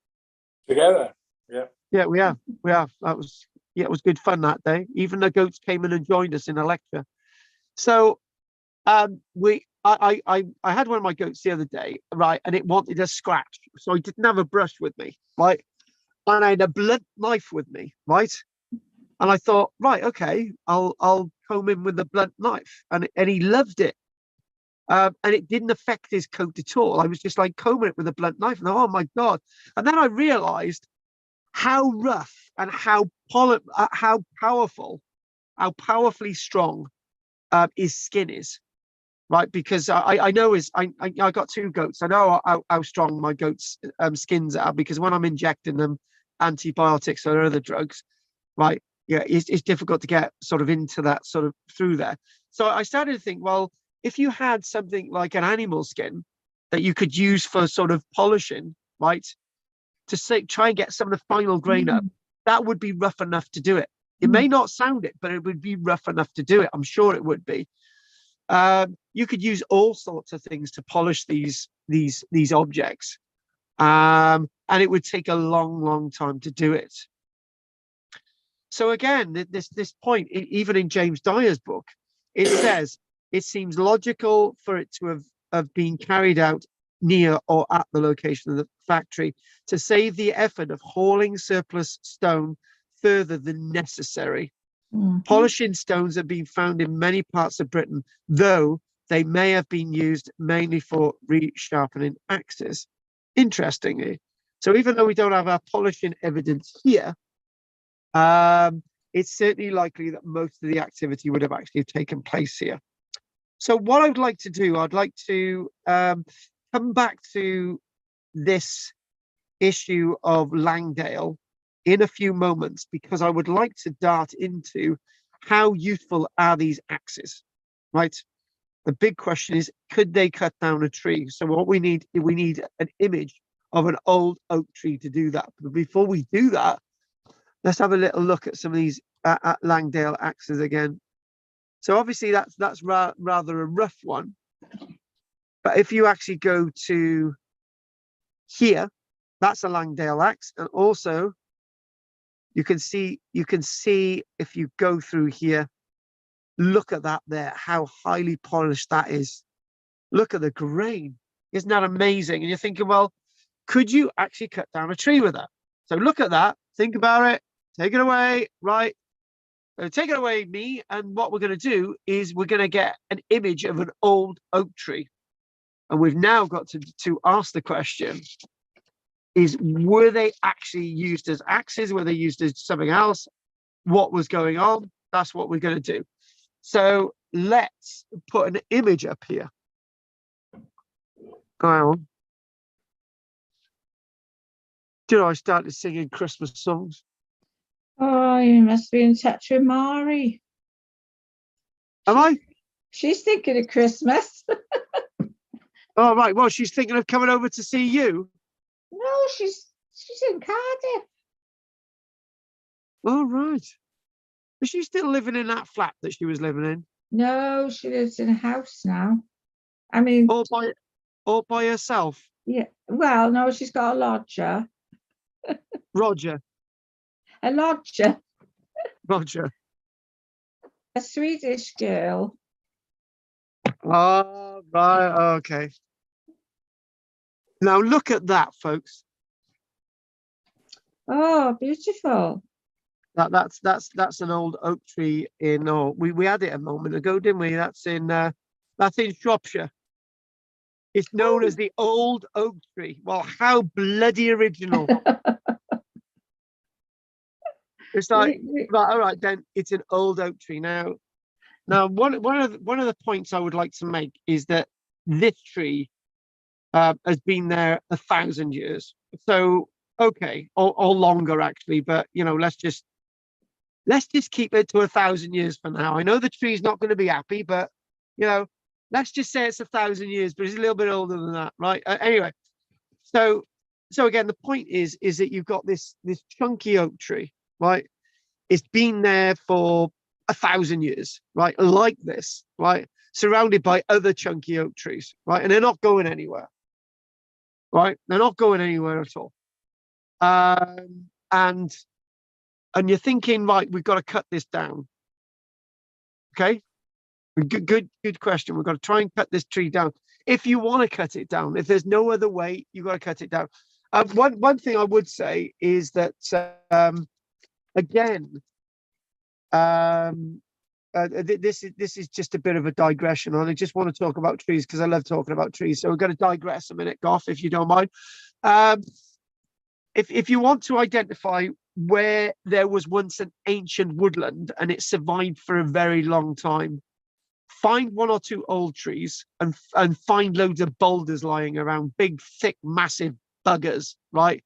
Together, yeah. Yeah, we have. It was good fun that day. Even the goats came in and joined us in a lecture. So, I had one of my goats the other day, right, and it wanted a scratch, so I didn't have a brush with me, right, and I had a blunt knife with me, right, and I thought, right, okay, I'll comb him with a blunt knife, and he loved it, and it didn't affect his coat at all. I was just like combing it with a blunt knife, and oh my god! And then I realised how rough and how powerfully strong his skin is. right? Because I know I got 2 goats. I know how strong my goats' skins are, because when I'm injecting them antibiotics or other drugs, right? Yeah, it's difficult to get sort of into that sort of through there. So I started to think, well, if you had something like an animal skin that you could use for sort of polishing, right? To say, try and get some of the final grain up, that would be rough enough to do it. It may not sound it, but it would be rough enough to do it. I'm sure it would be. You could use all sorts of things to polish these objects, and it would take a long time to do it. So again, this point, even in James Dyer's book, it says it seems logical for it to have been carried out near or at the location of the factory to save the effort of hauling surplus stone further than necessary. Polishing stones have been found in many parts of Britain, though they may have been used mainly for resharpening axes. Interestingly, so even though we don't have our polishing evidence here, it's certainly likely that most of the activity would have actually taken place here. So what I'd like to do, I'd like to come back to this issue of Langdale in a few moments, because I would like to dart into how useful are these axes, right? The big question is, could they cut down a tree? So what we need an image of an old oak tree to do that. But before we do that, let's have a little look at some of these at Langdale axes again. So obviously that's rather a rough one. But if you actually go to here, that's a Langdale axe, and also you can see if you go through here, look at that there, how highly polished that is. Look at the grain. Isn't that amazing? And you're thinking, well, could you actually cut down a tree with that? So look at that, think about it, take it away, right? Take it away, me, and what we're going to do is we're going to get an image of an old oak tree. And we've now got to ask the question, is were they actually used as axes? Were they used as something else? What was going on? That's what we're going to do. So let's put an image up here. Go on. You know, I started singing Christmas songs. Oh, you must be in touch with Mari. Am I? She's thinking of Christmas. Oh, right. Well, she's thinking of coming over to see you. No, she's in Cardiff. Oh, right. Is she still living in that flat that she was living in? No, she lives in a house now. I mean, all by herself? yeah. Well, no, she's got a lodger. Roger. A lodger. Roger. A Swedish girl. Oh, right. Okay. Now look at that, folks. Oh, beautiful. That's an old oak tree in. Oh, we had it a moment ago, didn't we? That's in Shropshire. It's known as the old oak tree. Well, how bloody original! It's like, right, all right, then it's an old oak tree. Now one of the points I would like to make is that this tree has been there 1,000 years. So okay, or longer actually, but you know, let's just keep it to 1,000 years for now. I know the tree's not going to be happy, but you know, let's just say it's 1,000 years, but it's a little bit older than that, right? Anyway, so again, the point is that you've got this chunky oak tree, right? It's been there for 1,000 years, right? Like this, right? Surrounded by other chunky oak trees, right? And they're not going anywhere, right? They're not going anywhere at all. And you're thinking, right, we've got to cut this down. Okay, good question. We've got to try and cut this tree down. If you want to cut it down, if there's no other way, you've got to cut it down. One thing I would say is that again, this is just a bit of a digression. I just want to talk about trees because I love talking about trees. So we're going to digress a minute, Goff, if you don't mind. If you want to identify where there was once an ancient woodland and it survived for a very long time, find one or two old trees and find loads of boulders lying around, big, thick, massive buggers, right?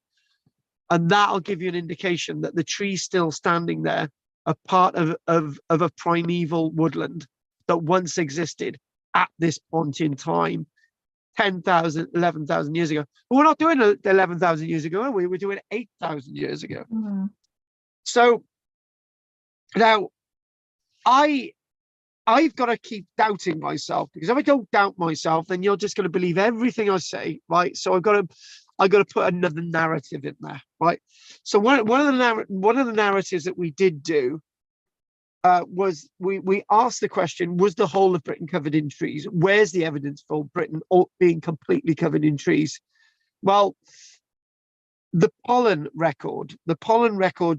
And that'll give you an indication that the trees still standing there are part of a primeval woodland that once existed at this point in time, 10,000, 11,000 years ago. But we're not doing it 11,000 years ago, are we? We're doing it 8,000 years ago. Mm. So now I've got to keep doubting myself, because if I don't doubt myself, then you're just going to believe everything I say, right? So I've got to put another narrative in there, right? So one of the narratives that we did do was we asked the question: was the whole of Britain covered in trees? Where's the evidence for Britain being completely covered in trees? Well, the pollen record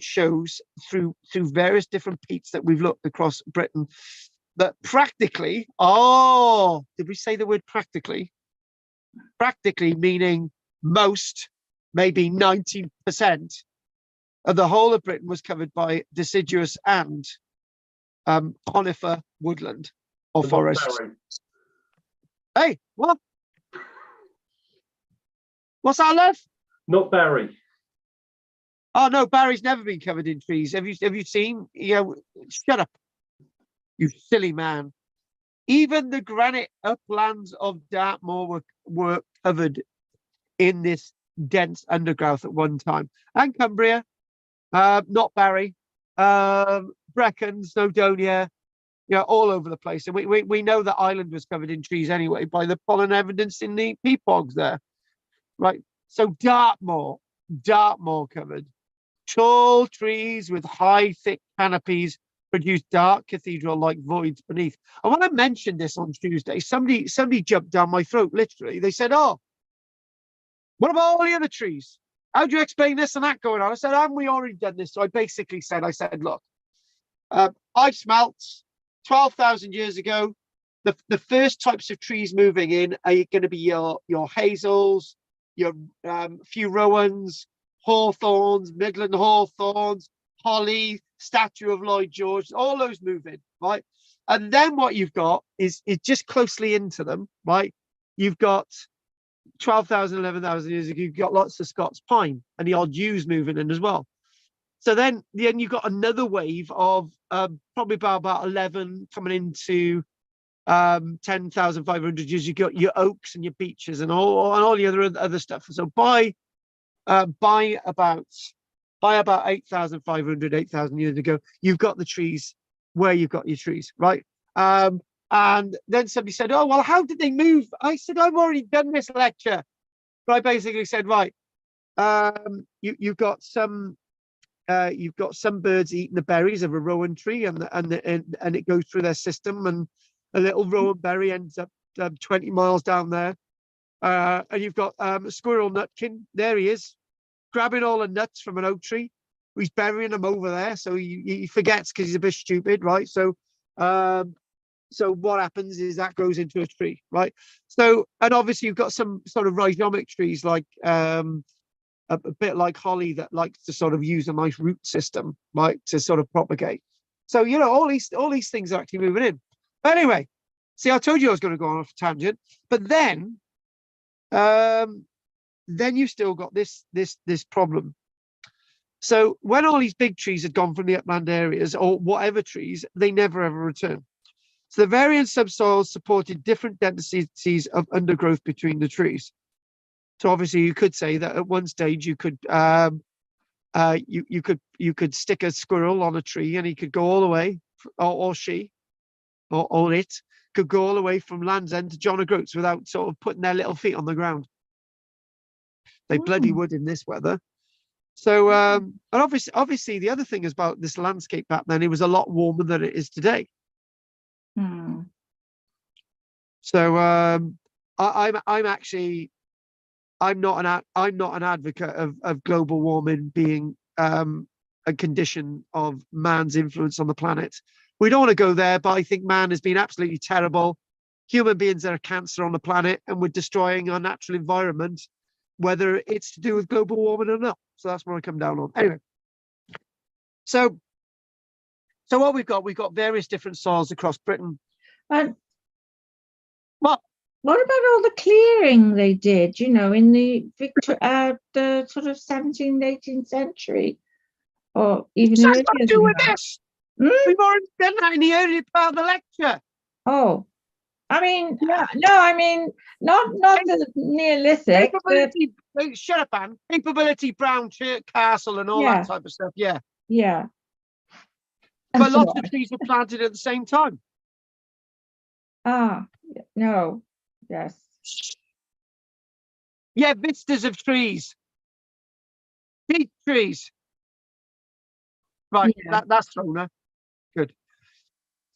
shows through various different peats that we've looked across Britain that practically, did we say the word practically? Practically meaning most, maybe 90% of the whole of Britain was covered by deciduous and conifer woodland or But not forests. Barry. Hey, what? What's that, love? Not Barry. Oh no, Barry's never been covered in trees. Have you seen? You know, shut up, you silly man. Even the granite uplands of Dartmoor were covered in this dense undergrowth at one time. And Cumbria, not Barry, Brecon, Snowdonia, you know, all over the place. And we know that Ireland was covered in trees anyway by the pollen evidence in the peat-bogs there, right? So Dartmoor covered. Tall trees with high, thick canopies produce dark cathedral-like voids beneath. And when I mentioned this on Tuesday, somebody jumped down my throat, literally. They said, oh, what about all the other trees? How do you explain this and that going on? I said, haven't we already done this? So I basically said, look, ice melts 12,000 years ago. The first types of trees moving in are going to be your hazels, your few rowans, hawthorns, midland hawthorns, holly, statue of Lloyd George, all those move in, right? And then what you've got is just closely into them, right? You've got 12,000, 11,000 years ago, you've got lots of Scots pine and the odd yews moving in as well. So then you've got another wave of probably about 11 coming into 10,500 years. You've got your oaks and your beeches and all the other stuff. So by about 8,500, 8,000 years ago, you've got the trees where you've got your trees, right? And then somebody said, oh, well, how did they move? I said, I've already done this lecture. But I basically said, right, you've got some birds eating the berries of a rowan tree, and it goes through their system, and a little rowan berry ends up 20 miles down there. And you've got a squirrel nutkin. There he is, grabbing all the nuts from an oak tree. He's burying them over there, so he forgets because he's a bit stupid, right? So what happens is that grows into a tree, right? So, and obviously you've got some sort of rhizomic trees, like a bit like holly, that likes to sort of use a nice root system, right, to sort of propagate. So, you know, all these things are actually moving in. But anyway, see, I told you I was going to go on a tangent, but then you still got this problem. So when all these big trees had gone from the upland areas, or whatever trees, they never ever returned. So the varying subsoils supported different densities of undergrowth between the trees. So obviously you could say that at one stage you could you could stick a squirrel on a tree and he could go all the way, or she, or it could go all the way from Land's End to John O'Groats without sort of putting their little feet on the ground. They bloody would in this weather. So and obviously the other thing is about this landscape back then, it was a lot warmer than it is today. So I'm not an advocate of global warming being a condition of man's influence on the planet. We don't want to go there, but I think man has been absolutely terrible. Human beings are a cancer on the planet, and we're destroying our natural environment, whether it's to do with global warming or not. So that's where I come down on. Anyway, so what we've got various different soils across Britain. And What? what about all the clearing they did, you know, in the the sort of 17th, 18th century, or even What's that earlier got to than do with that? this? Hmm? We've already done that in the earlier part of the lecture. Oh, I mean, Yeah. no, I mean, not the Neolithic, but Capability, shut up, Anne. Capability, Brown Church Castle, and all Yeah. that type of stuff. Yeah, yeah. but lots of trees were planted at the same time. No, yes. Yeah, vistas of trees, peach trees. Right, Yeah. that's thrown her. Good.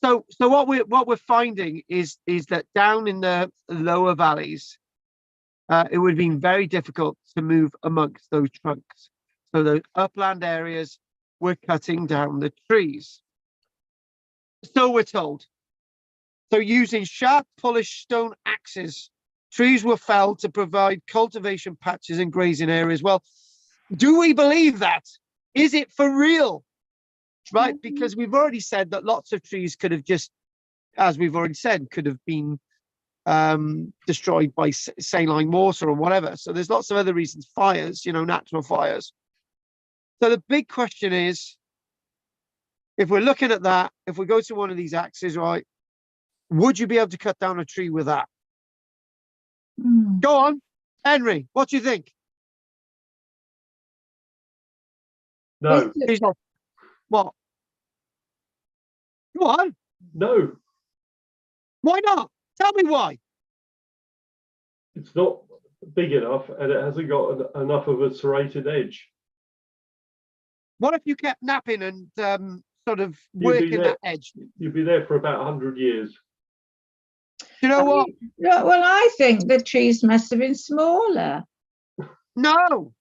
So what we're finding is that down in the lower valleys, it would have been very difficult to move amongst those trunks. So those upland areas were cutting down the trees. So we're told. So using sharp polished stone axes, trees were felled to provide cultivation patches and grazing areas. Well, do we believe that? Is it for real? Right, because we've already said that lots of trees could have just, as we've already said, could have been destroyed by saline water or whatever. So there's lots of other reasons, fires, you know, natural fires. So the big question is, if we're looking at that, if we go to one of these axes, right, would you be able to cut down a tree with that? Hmm. Go on, Henry, what do you think? No, He's not. What? Go on. no, Why not? Tell me why. it's not big enough, and it hasn't got enough of a serrated edge. What if you kept napping and sort of You'd be working there. that edge? You'd be there for about 100 years. You know what? No, well, I think the trees must have been smaller. No.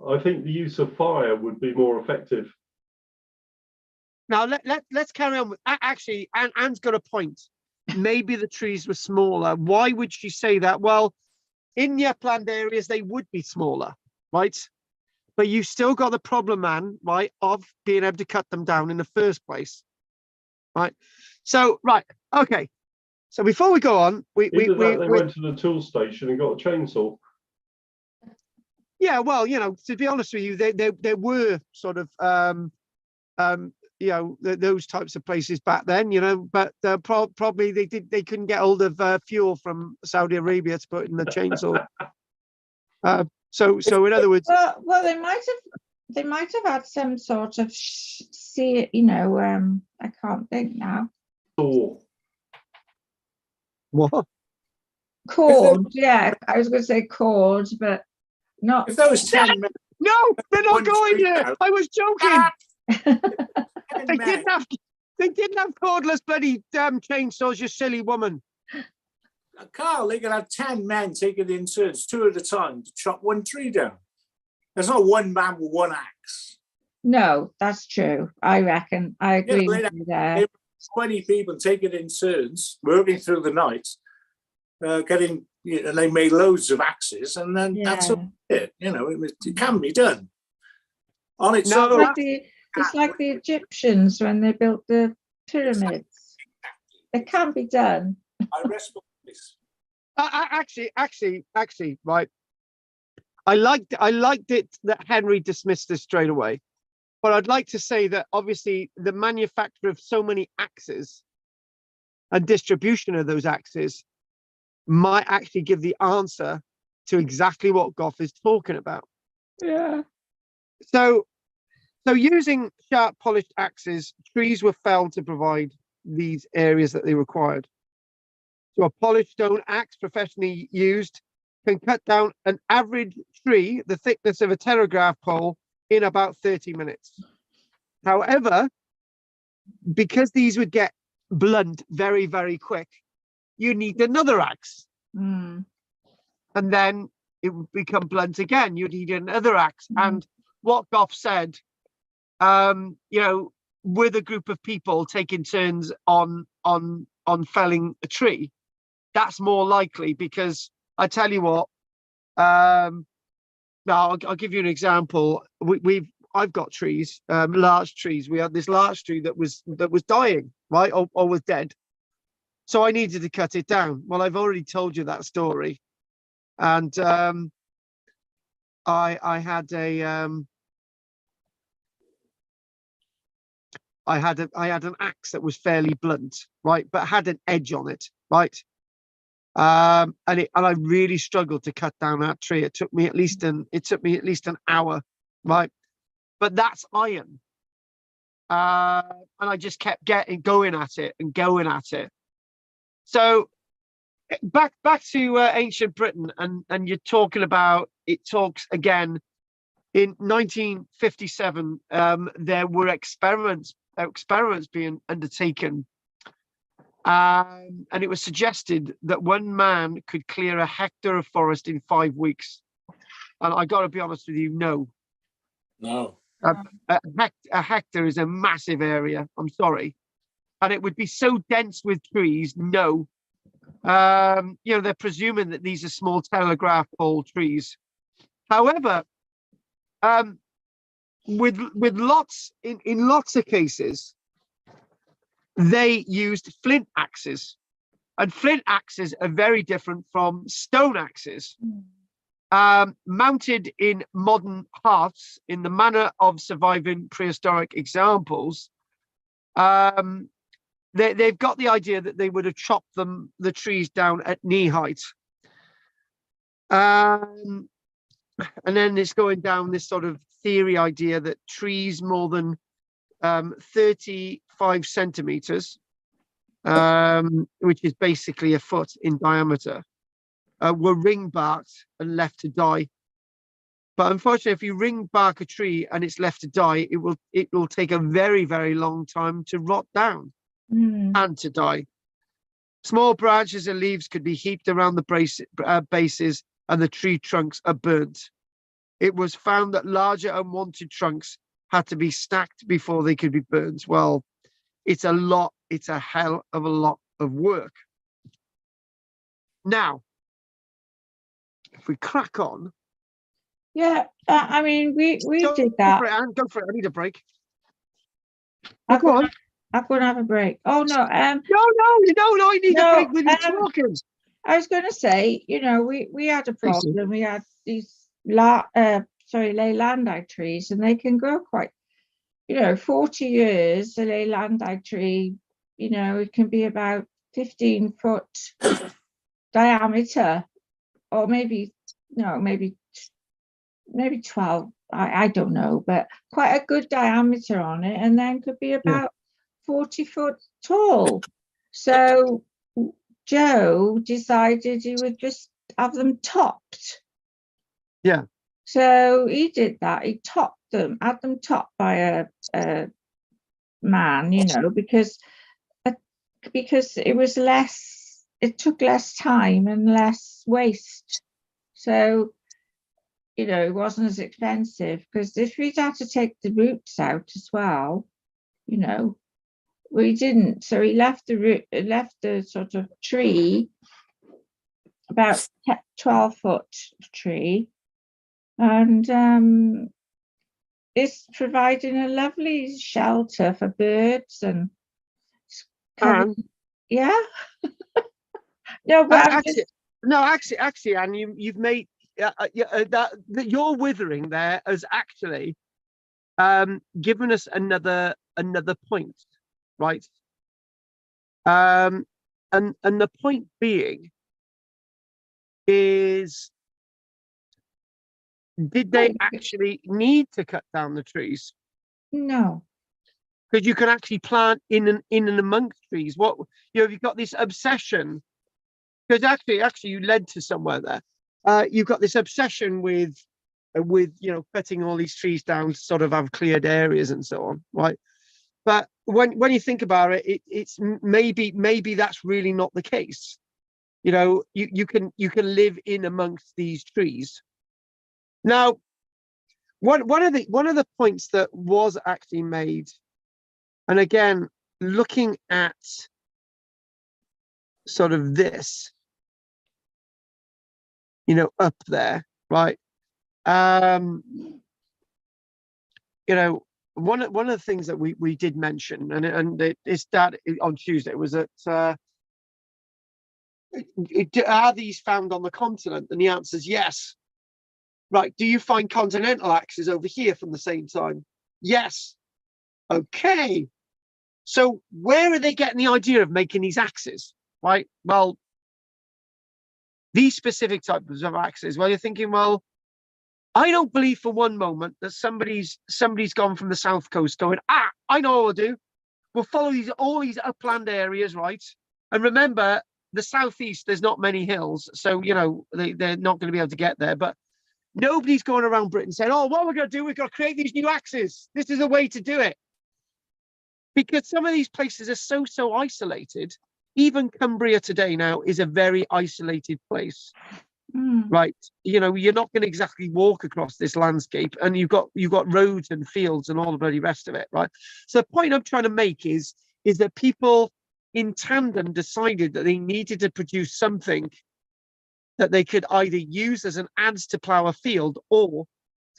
I think the use of fire would be more effective. Now let's carry on with. Actually, Anne's got a point. Maybe the trees were smaller. Why would she say that? Well, in the upland areas they would be smaller, right? But you've still got the problem, Anne, right, of being able to cut them down in the first place, right? So right, okay. So before we go on, Either that, they went to the tool station and got a chainsaw. Yeah, well, you know, to be honest with you, there were sort of you know, those types of places back then, you know, but probably they couldn't get hold of fuel from Saudi Arabia to put in the chainsaw. So in other words, Well, they might have had some sort of you know, I can't think now. Saw. what? Cord, yeah, I was going to say cord, but not. If there was 10 men, No, they're not One going tree there. down. I was joking. 10 They men, didn't have cordless bloody damn chainsaws, you silly woman. Carl, they could have 10 men taking in turns, 2 at a time, to chop one tree down. There's not one man with one axe. No, that's true. I reckon. I agree Yeah, with you there. 20 people taking in turns, working through the night, getting, you know, they made loads of axes, and then that's it. You know, it can be done. On its No, own, It's like the Egyptians when they built the pyramids. It can be done. I rest my case. Actually, right. I liked it that Henry dismissed this straight away, but I'd like to say that obviously the manufacture of so many axes and distribution of those axes might actually give the answer to exactly what Goff is talking about. Yeah. So using sharp polished axes, trees were felled to provide these areas that they required. So a polished stone axe professionally used can cut down an average tree the thickness of a telegraph pole in about 30 minutes. However, because these would get blunt very, very quick, you need another axe. Mm. And then it would become blunt again. You'd need another axe. And what Goff said, you know, with a group of people taking turns on felling a tree, that's more likely, because I tell you what, now I'll give you an example. I've got trees, large trees. We had this large tree that was dying, right, or was dead. So I needed to cut it down. Well, I've already told you that story, and I had an axe that was fairly blunt, right, but had an edge on it, right. And I really struggled to cut down that tree. It took me at least an hour, right. But that's iron, and I just kept going at it and going at it. So back to ancient Britain, and you're talking about, it talks again in 1957. There were experiments being undertaken, and it was suggested that one man could clear a hectare of forest in 5 weeks. And I got to be honest with you, no. A hectare is a massive area. I'm sorry, and it would be so dense with trees. No, they're presuming that these are small telegraph pole trees. However, with lots in lots of cases, they used flint axes, and flint axes are very different from stone axes. Mounted in modern hearths in the manner of surviving prehistoric examples, they've got the idea that they would have chopped the trees down at knee height. And then it's going down this sort of theory idea that trees more than 35 centimeters, which is basically a foot in diameter, were ring barked and left to die. But unfortunately, if you ring bark a tree and it's left to die, it will take a very, very long time to rot down and to die. Small branches and leaves could be heaped around the bases, and the tree trunks are burnt. It was found that larger unwanted trunks had to be stacked before they could be burned. Well, it's a hell of a lot of work. Now, if we crack on. Yeah, I mean, we did that. Go for it. I need a break. I'm Go on. going to have a break. Oh no, no, I need a break with you talking. I was going to say, we had a problem. We had these leylandii trees, and they can grow quite, 40 years. A leylandii tree, it can be about 15-foot diameter, or maybe 12. I don't know, but quite a good diameter on it, and then could be about 40 foot tall. So Joe decided he would just have them topped. Yeah. So he did that. He topped them, had them topped by a man, because it was less. It took less time and less waste. So it wasn't as expensive, because if we'd had to take the roots out as well, we didn't. So he left the sort of tree, about 12-foot tree, and it's providing a lovely shelter for birds and yeah. No, but actually, Anne, you've made that your withering there has actually given us another point, right? And the point being is, did they actually need to cut down the trees? No, because you can actually plant in and amongst trees. What you've got this obsession, because actually you led to somewhere there. You've got this obsession with cutting all these trees down to sort of have cleared areas and so on, right? But when you think about it, it's maybe that's really not the case. You can live in amongst these trees. Now, one of the points that was actually made, and again, looking at sort of this, up there, right? you know, one of the things that we did mention, and it's that on Tuesday, was that are these found on the continent? And the answer is yes. Right. Do you find continental axes over here from the same time? Yes. Okay. So where are they getting the idea of making these axes? Right. Well, these specific types of axes. Well, you're thinking, well, I don't believe for one moment that somebody's gone from the south coast going, I know what we'll do. We'll follow all these upland areas, right? And remember, the southeast, there's not many hills, so you know they're not going to be able to get there. But nobody's going around Britain saying, oh, what we're going to do, we've got to create these new axes. This is a way to do it. Because some of these places are so isolated. Even Cumbria today now is a very isolated place. Right, you know, you're not going to exactly walk across this landscape, and you've got roads and fields and all the bloody rest of it, right? So the point I'm trying to make is that people in tandem decided that they needed to produce something that they could either use as an adze to plow a field, or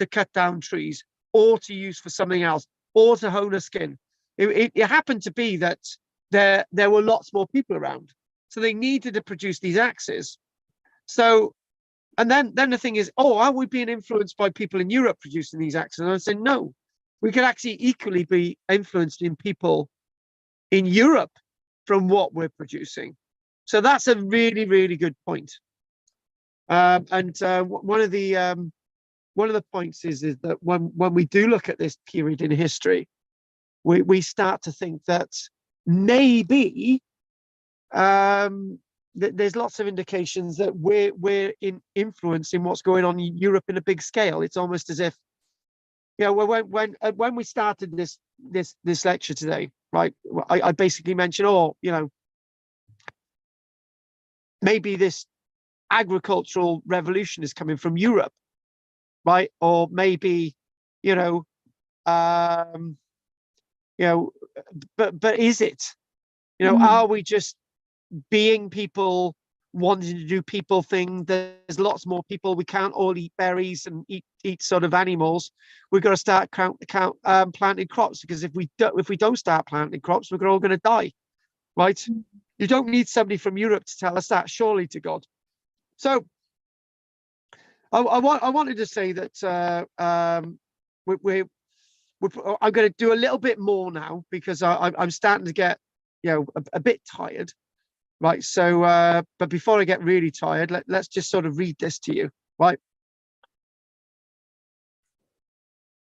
to cut down trees, or to use for something else, or to hone a skin. It happened to be that there were lots more people around, so they needed to produce these axes. So. And then the thing is, oh, are we being influenced by people in Europe producing these axes? And I said, no, we could actually equally be influenced in people in Europe from what we're producing. So that's a really, really good point. One of the points is that when we do look at this period in history, we start to think that maybe there's lots of indications that we're influencing what's going on in Europe in a big scale. It's almost as if, you know, when we started this lecture today, right? I basically mentioned, oh, you know, maybe this agricultural revolution is coming from Europe, right? Or maybe, you know, but is it? You know, are we just being people wanting to do people thing? There's lots more people. We can't all eat berries and eat sort of animals. We've got to start planting crops, because if we don't start planting crops, we're all going to die, right? You don't need somebody from Europe to tell us that, surely to God. So I wanted to say that I'm going to do a little bit more now, because I'm starting to get, you know, a bit tired. Right, so, but before I get really tired, let's just sort of read this to you, right?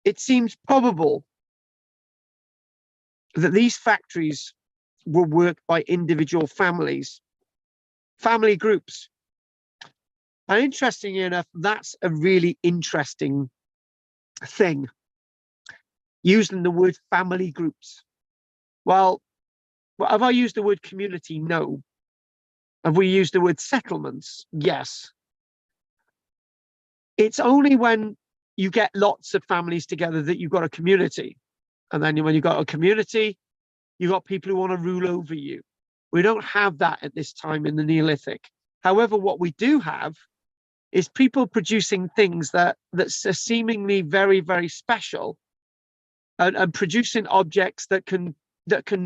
It seems probable that these factories were worked by individual families, family groups. And interestingly enough, that's a really interesting thing, using the word family groups. Well, have I used the word community? No. Have we used the word settlements? Yes. It's only when you get lots of families together that you've got a community. And then when you've got a community, you've got people who want to rule over you. We don't have that at this time in the Neolithic. However, what we do have is people producing things that are seemingly very, very special, and producing objects that can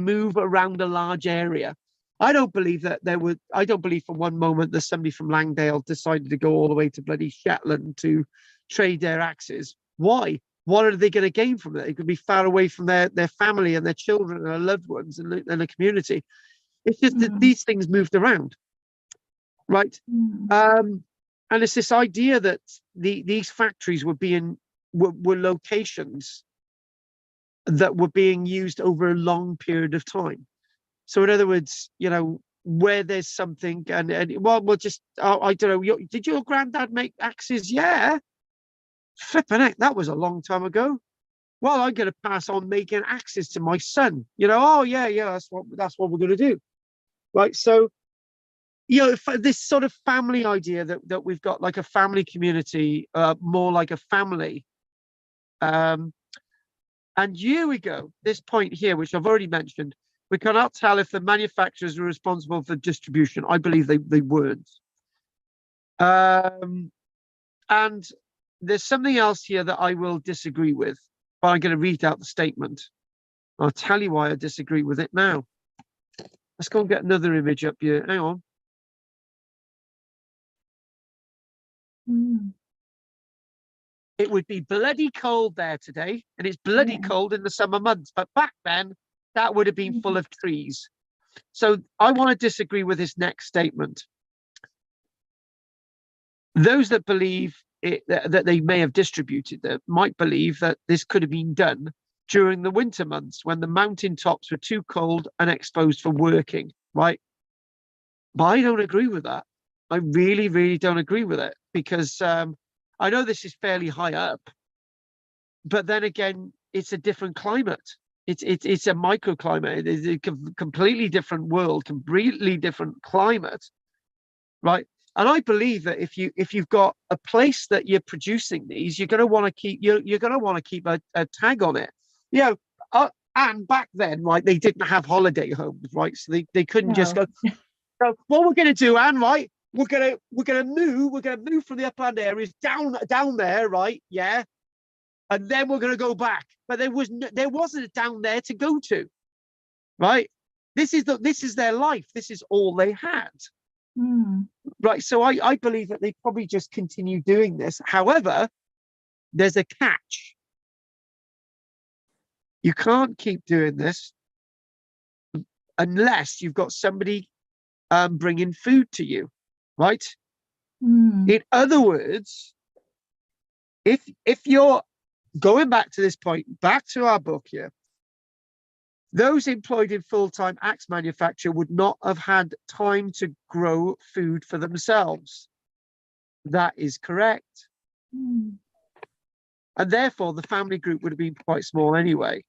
move around a large area. I don't believe for one moment that somebody from Langdale decided to go all the way to bloody Shetland to trade their axes. Why? What are they going to gain from it? They could be far away from their family and their children and their loved ones and the community. It's just that these things moved around, right? And it's this idea that these factories were locations that were being used over a long period of time. So in other words, you know, where there's something, and we'll just, I don't know, did your granddad make axes? Yeah. Flipping heck, that was a long time ago. Well, I'm going to pass on making axes to my son. You know, oh yeah, that's what we're going to do. Right. So, you know, this sort of family idea that we've got, like a family community, more like a family. And here we go, this point here, which I've already mentioned. We cannot tell if the manufacturers were responsible for distribution. I believe they weren't. And there's something else here that I will disagree with. but I'm going to read out the statement. I'll tell you why I disagree with it now. Let's go and get another image up here. Hang on. It would be bloody cold there today, and it's bloody cold in the summer months. But back then, that would have been full of trees. So I want to disagree with this next statement. Those that believe that they may have distributed that might believe that this could have been done during the winter months when the mountain tops were too cold and exposed for working, right? But I don't agree with that. I really, really don't agree with it, because I know this is fairly high up, but then again, it's a different climate. It's a microclimate. It's a completely different world, completely different climate, right? And I believe that if you've got a place that you're producing these, you're going to want to keep you're going to want to keep a tag on it, you know. And back then, right, they didn't have holiday homes, right? So they couldn't just go. So what we're going to do, Anne, right? We're gonna move from the upland areas down there, right? Yeah, and then we're gonna go back. But there wasn't a down there to go to, right? This is their life. This is all they had. Right, so I believe that they probably just continue doing this. However, there's a catch. You can't keep doing this unless you've got somebody bringing food to you, right? In other words, if you're going back to this point, back to our book here, those employed in full-time axe manufacture would not have had time to grow food for themselves. That is correct. And therefore, the family group would have been quite small anyway.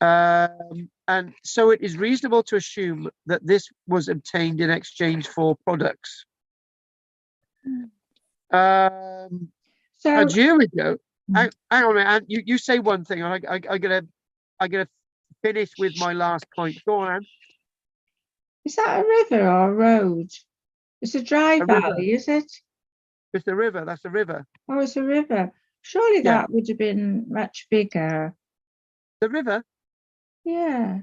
And so it is reasonable to assume that this was obtained in exchange for products. So and here we go. Hang on a minute, you say one thing, and I gotta finish with my last point. Go on, Anne. Is that a river or a road? It's a dry valley, is it? It's a river. That's a river. Oh, it's a river. Surely that would have been much bigger. The river? Yeah.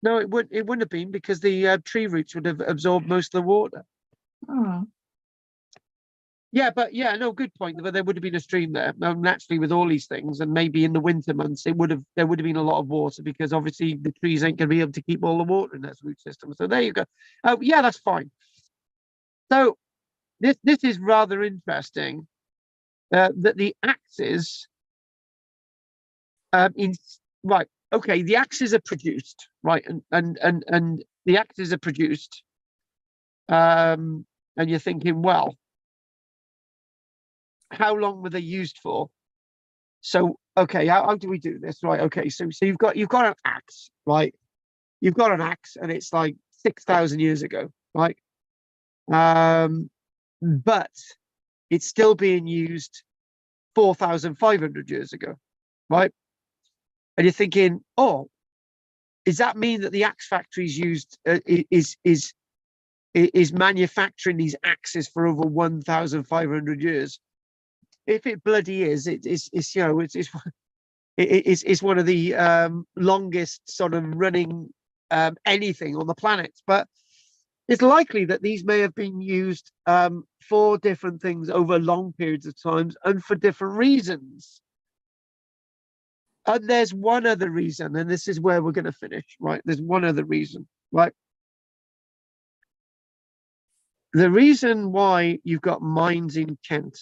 No, it wouldn't have been, because the tree roots would have absorbed most of the water. Oh. Yeah, but yeah, no, good point. But there would have been a stream there. Naturally, with all these things, and maybe in the winter months, there would have been a lot of water, because obviously the trees ain't going to be able to keep all the water in that root system. So there you go. Yeah, that's fine. So this is rather interesting. That the axes, right, okay, the axes are produced, right, and the axes are produced, and you're thinking, well, how long were they used for? So, okay, how do we do this? Right, okay, so you've got an axe, right? You've got an axe, and it's like 6,000 years ago, right? But it's still being used 4,500 years ago, right? And you're thinking, oh, does that mean that the axe factories used is manufacturing these axes for over 1,500 years? If it bloody is, it's you know, it's one of the longest sort of running anything on the planet. But it's likely that these may have been used for different things over long periods of times and for different reasons. And there's one other reason, and this is where we're going to finish, right? There's one other reason, right? The reason why you've got mines in Kent,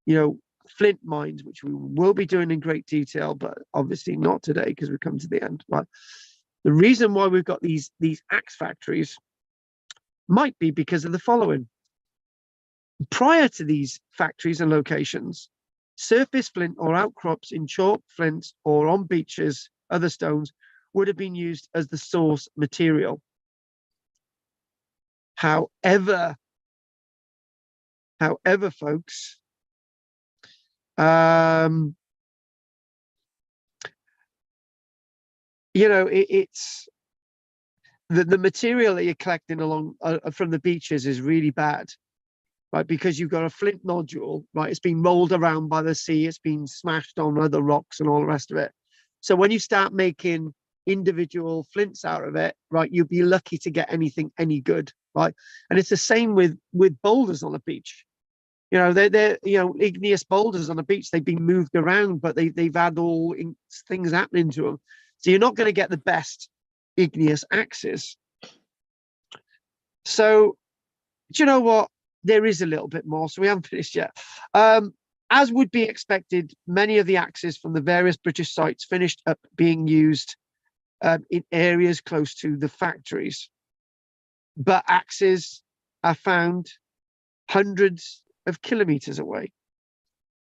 you know, flint mines, which we will be doing in great detail, but obviously not today because we've come to the end, right? The reason why we've got these axe factories might be because of the following. Prior to these factories and locations, surface flint or outcrops in chalk, flints, or on beaches, other stones, would have been used as the source material. However, folks, you know, it's the material that you're collecting along from the beaches is really bad. right? Because you've got a flint nodule, right? It's been rolled around by the sea, it's been smashed on other rocks and all the rest of it. So when you start making individual flints out of it, right, you'll be lucky to get anything any good, right? And it's the same with boulders on a beach. You know, they're igneous boulders on a beach. They've been moved around, but they've had all things happening to them. So you're not going to get the best igneous axes. So, do you know what? There is a little bit more. So we haven't finished yet. As would be expected, many of the axes from the various British sites finished up being used in areas close to the factories. But axes are found hundreds of kilometers away,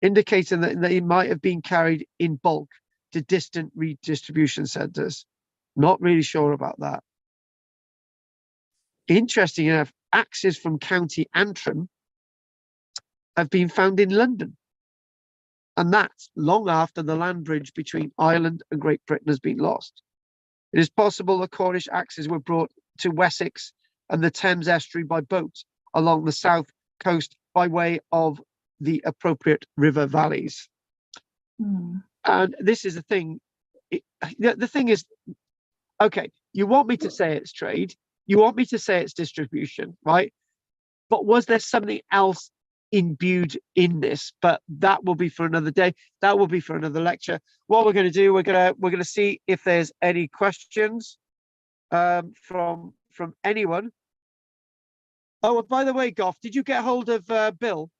indicating that they might have been carried in bulk to distant redistribution centers. Not really sure about that. Interesting enough, axes from County Antrim have been found in London. And that's long after the land bridge between Ireland and Great Britain has been lost. It is possible the Cornish axes were brought to Wessex and the Thames estuary by boat along the south coast by way of the appropriate river valleys. And this is the thing. The thing is, okay, you want me to say it's trade, you want me to say it's distribution, right? But was there something else imbued in this? But that will be for another day. That will be for another lecture. What we're going to do, we're going to see if there's any questions from anyone. Oh, by the way, Goff, did you get hold of Bill?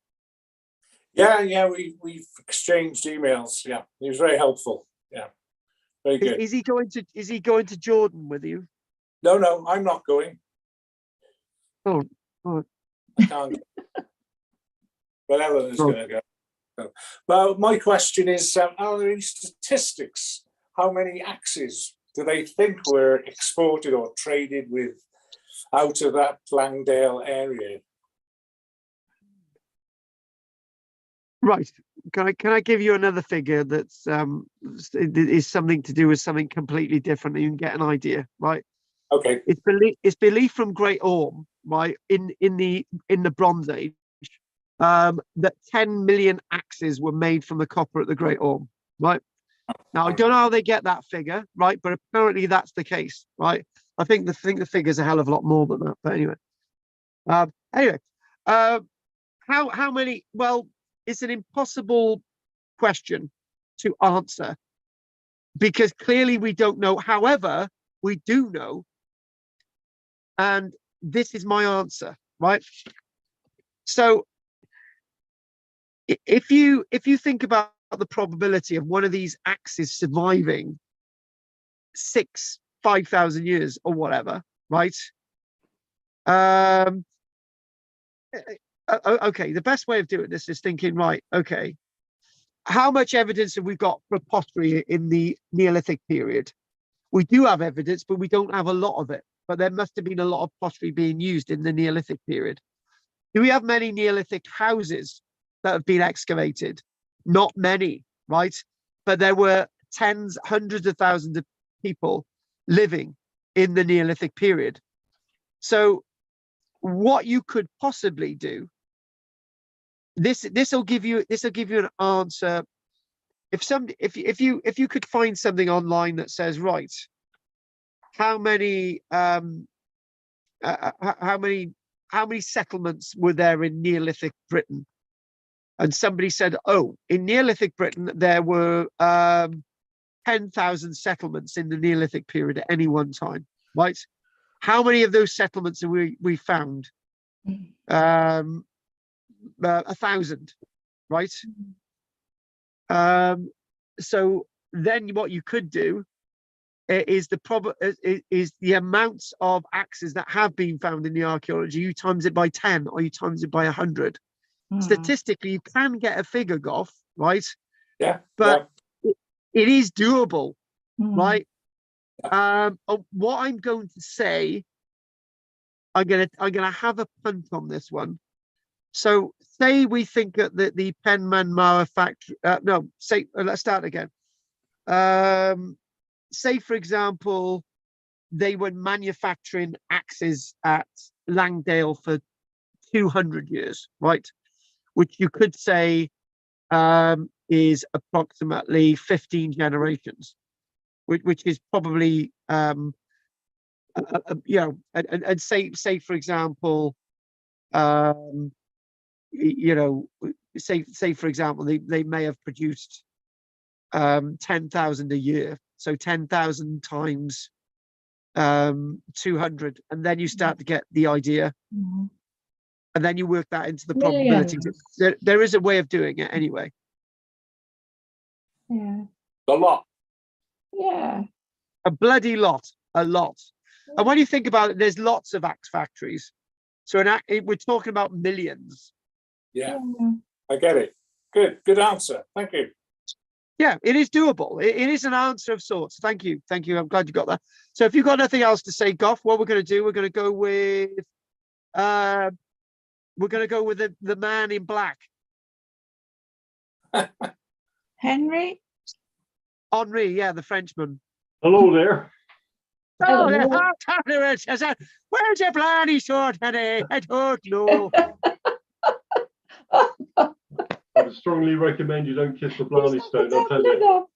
Yeah, we've exchanged emails. Yeah, he was very helpful. Yeah, very good. Is he going to Jordan with you? No, I'm not going. Oh. I can't. But Ellen is going to go. But my question is, are there any statistics? How many axes do they think were exported or traded with out of that Langdale area? Right. Can I give you another figure that's is something to do with something completely different, and you can get an idea, right? Okay. It's believed from Great Orme, right, in the Bronze Age, that 10 million axes were made from the copper at the Great Orme, right? Now I don't know how they get that figure, right? But apparently that's the case, right? I think the figure's a hell of a lot more than that. But anyway, how many? Well, it's an impossible question to answer because clearly we don't know. However, we do know, and this is my answer, right? So if you think about the probability of one of these axes surviving 5,000 years or whatever, right? Okay, the best way of doing this is thinking, right, okay, how much evidence have we got for pottery in the Neolithic period? We do have evidence, but we don't have a lot of it. But there must have been a lot of pottery being used in the Neolithic period. Do we have many Neolithic houses that have been excavated? Not many, right? But there were hundreds of thousands of people living in the Neolithic period. So what you could possibly do, this will give you an answer. If you could find something online that says, right, how many settlements were there in Neolithic Britain? And somebody said, oh, in Neolithic Britain there were 10,000 settlements in the Neolithic period at any one time, right? How many of those settlements have we found? 1,000, right? So then what you could do is the amounts of axes that have been found in the archaeology. You times it by 10 or you times it by 100. Statistically, you can get a figure, Goff, right? Yeah. But it is doable, right? What I'm going to say, I'm gonna have a punt on this one. So say we think that the Penman factory, let's start again. Say, for example, they were manufacturing axes at Langdale for 200 years, right? Which you could say is approximately 15 generations, which is probably you know, and say for example, you know, say for example, they may have produced 10,000 a year, so 10,000 times 200, and then you start to get the idea, Mhm. and then you work that into the probabilities. Millions. There is a way of doing it anyway. Yeah. A lot. Yeah. A bloody lot, a lot. And when you think about it, there's lots of axe factories. So we're talking about millions. Yeah, I get it. Good answer. Thank you. Yeah, it is doable. It is an answer of sorts. Thank you. Thank you. I'm glad you got that. So if you've got nothing else to say, Goff, what we're going to do, we're going to go with the man in black. Henry? Henri, yeah, the Frenchman. Hello there. Oh, Hello. where's your bloody sword, Henry? I don't know. I would strongly recommend you don't kiss the Blarney Stone, I'll tell you.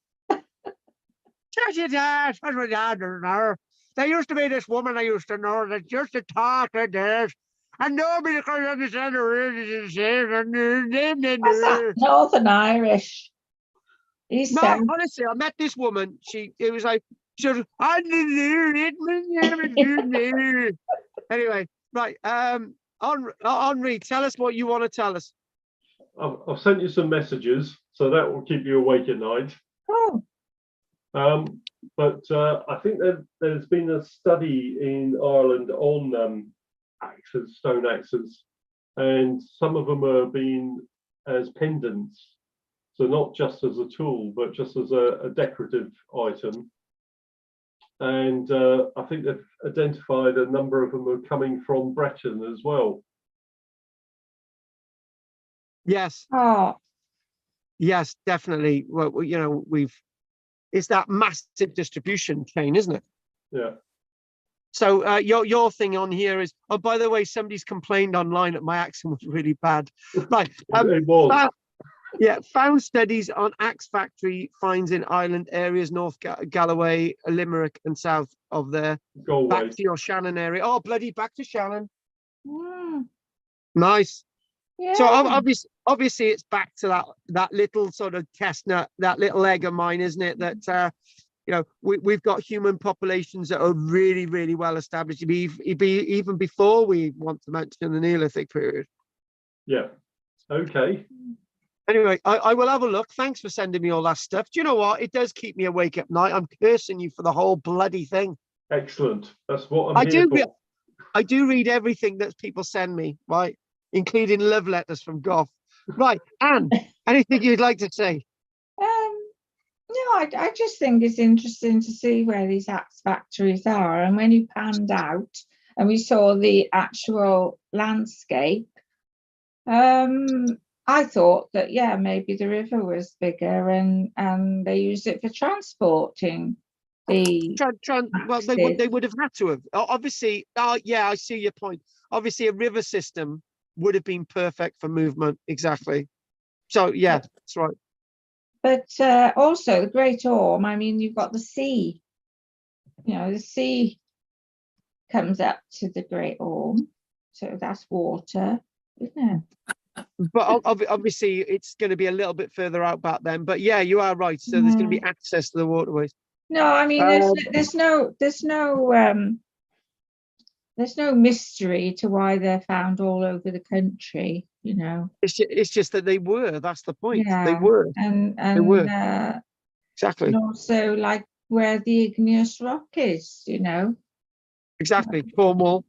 There used to be this woman I used to know that used to talk like this, and nobody could understand the words she What's that? said. Northern Irish. He's No, so honestly, I met this woman. It was like, anyway, right. Henri, tell us what you want to tell us. I've sent you some messages, so that will keep you awake at night. Oh. But I think there's been a study in Ireland on axes, stone axes, and some of them are being as pendants. So not just as a tool, but just as a decorative item. And I think they've identified a number of them are coming from Breton as well. Yes. Oh. Yes, definitely. Well, you know, it's that massive distribution chain, isn't it? Yeah. So your thing on here is, oh, by the way, somebody's complained online that my accent was really bad. Right. It was. Found studies on axe factory finds in Ireland areas, North Galloway, Limerick, and south of there. Galway. Back to your Shannon area. Oh, bloody back to Shannon. Mm. Nice. Yeah. So obviously it's back to that little sort of chestnut, that little egg of mine, isn't it? That you know, we've got human populations that are really, really well established. It'd be even before we want to mention the Neolithic period. Yeah. Okay. Anyway, I will have a look. Thanks for sending me all that stuff. Do you know what? It does keep me awake at night. I'm cursing you for the whole bloody thing. Excellent. That's what I'm here for. I do read everything that people send me, right? Including love letters from Goff. Right, Anne, anything you'd like to say? No, I just think it's interesting to see where these axe factories are. And when you panned out and we saw the actual landscape, I thought that, yeah, maybe the river was bigger and they used it for transporting the well, they would have had to have. Obviously, yeah, I see your point. Obviously, a river system would have been perfect for movement. Exactly. So, yeah, that's right. But also the Great Orme, I mean, you've got the sea. You know, the sea comes up to the Great Orme. So that's water, isn't it? But obviously, it's going to be a little bit further out back then. But yeah, you are right. So there's going to be access to the waterways. No, I mean, there's no mystery to why they're found all over the country. You know, it's just that they were. That's the point. Yeah, they were. and they were. Exactly. And also, like where the igneous rock is. You know. Exactly. Cornwall,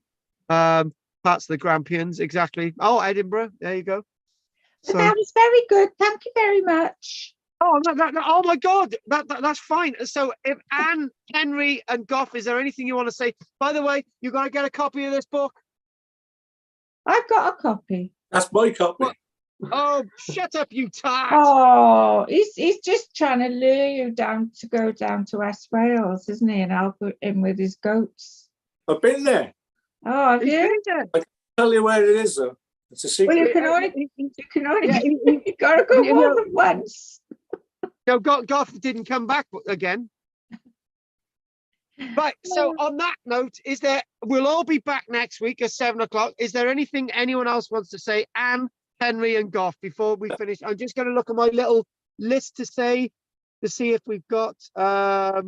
parts of the Grampians. Exactly. Oh, Edinburgh. There you go. So that was very good. Thank you very much. Oh, oh my God, that's fine. So, if Anne, Henry, and Goff, is there anything you want to say? By the way, you got to get a copy of this book. I've got a copy. That's my copy. What? Oh, shut up, you tart! Oh, he's just trying to lure you down to go down to West Wales, isn't he? And I'll put him with his goats. I've been there. Oh, have you? I can tell you where it is, though. It's a Well, secret. you can only, Yeah, you gotta go you more know- than once. No, Goff didn't come back again. Right. So on that note, we'll all be back next week at 7 o'clock. Is there anything anyone else wants to say? Anne, Henry, and Goff before we finish. I'm just going to look at my little list to see if we've got. No.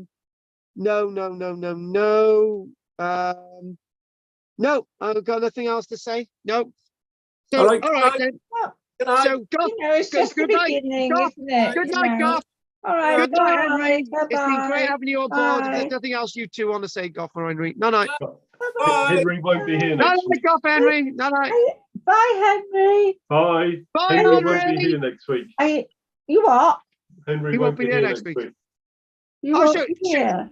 No, I've got nothing else to say. No. So, All right, all right then. Good night. So, Goff, You know, it's just the good night. beginning, Goff, isn't it? good you night, know? Goff. All right, Good night, Henry. bye. It's been great having you on board. If Bye. there's nothing else you two want to say, Goff or Henry. No, no. Bye. Henry won't be here No, next no, week. Goff, Henry. No, no. Bye, Henry. Bye. Bye, Henry won't be Henry. here next week. You what? Henry He won't be here next week. week. You Oh, won't so- be here.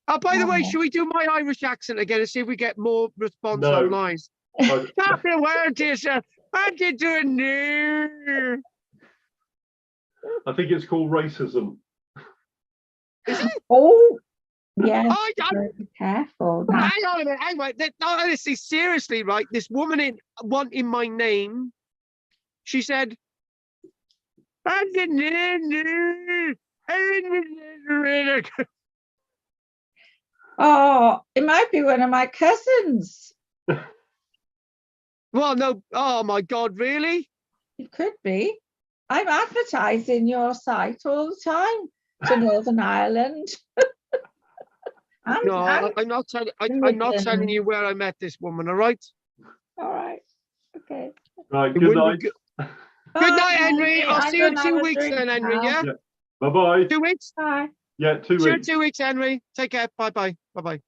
Oh, by the way, Oh. should we do my Irish accent again and see if we get more response No. online? I- Stop the word, yourself. What you doing there? I think it's called racism. Oh, yes. Oh, Be careful. hang on a minute. Hang on. No, honestly, seriously, right? This woman wanting my name, she said, Oh, it might be one of my cousins. well, no. Oh, my God, really? It could be. I'm advertising your site all the time to Northern Ireland. No, I'm not telling. I'm not telling you where I met this woman. All right. All right. Okay. Right, It good wouldn't night. be Good night, Henry. I'll I'm see you in gonna 2 have a weeks drink then, Henry. now. Yeah. Bye-bye. 2 weeks. Bye. Yeah, 2 See you in weeks. 2 weeks, Henry. Take care. Bye bye. Bye bye.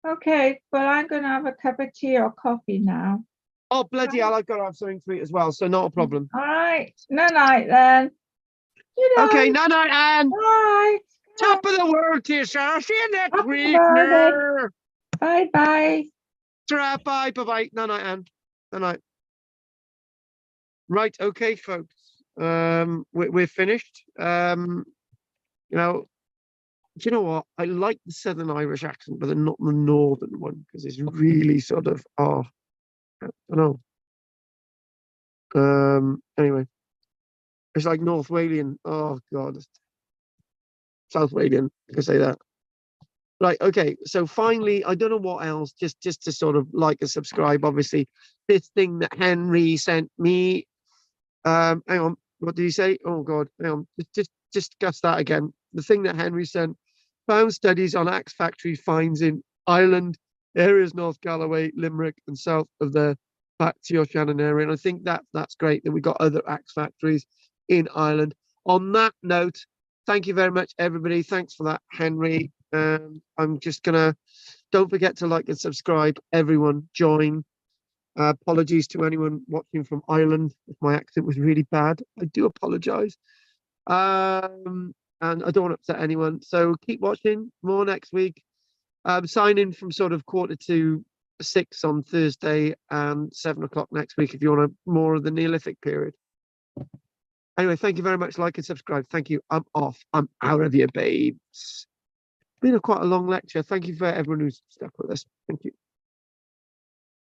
Okay, but I'm going to have a cup of tea or coffee now. Oh, bloody hell. I've got to have something to eat as well. So not a problem. All right. No night then. You know. Okay. Night, night, Anne. Bye. Top of the world to you, sir. See you next Top of the week. world. Bye bye. Bye bye. Bye bye. Night, night, Anne. Night, night. Right. Okay, folks. We're finished. You know, do you know what? I like the Southern Irish accent, but not the Northern one because it's really sort of I don't know. Anyway, it's like North Walian. Oh God, South Walian. I can say that. Right. Okay. So finally, I don't know what else. Just to sort of like and subscribe. Obviously, this thing that Henry sent me. Hang on. What did he say? Oh God. Hang on. Just discuss that again. The thing that Henry sent. Found studies on axe factory finds in Ireland, areas North Galloway, Limerick, and south of the back to your Shannon area. And I think that's great that we got other axe factories in Ireland. On that note, thank you very much, everybody. Thanks for that, Henry. I'm just gonna don't forget to like and subscribe. Everyone, join. Apologies to anyone watching from Ireland if my accent was really bad. I do apologize. And I don't want to upset anyone. So keep watching. More next week. Sign in from sort of 5:45 on Thursday and 7 o'clock next week if you want more of the Neolithic period. Anyway, thank you very much. Like and subscribe. Thank you. I'm off. I'm out of here, babes. Been quite a long lecture. Thank you for everyone who's stuck with us. Thank you.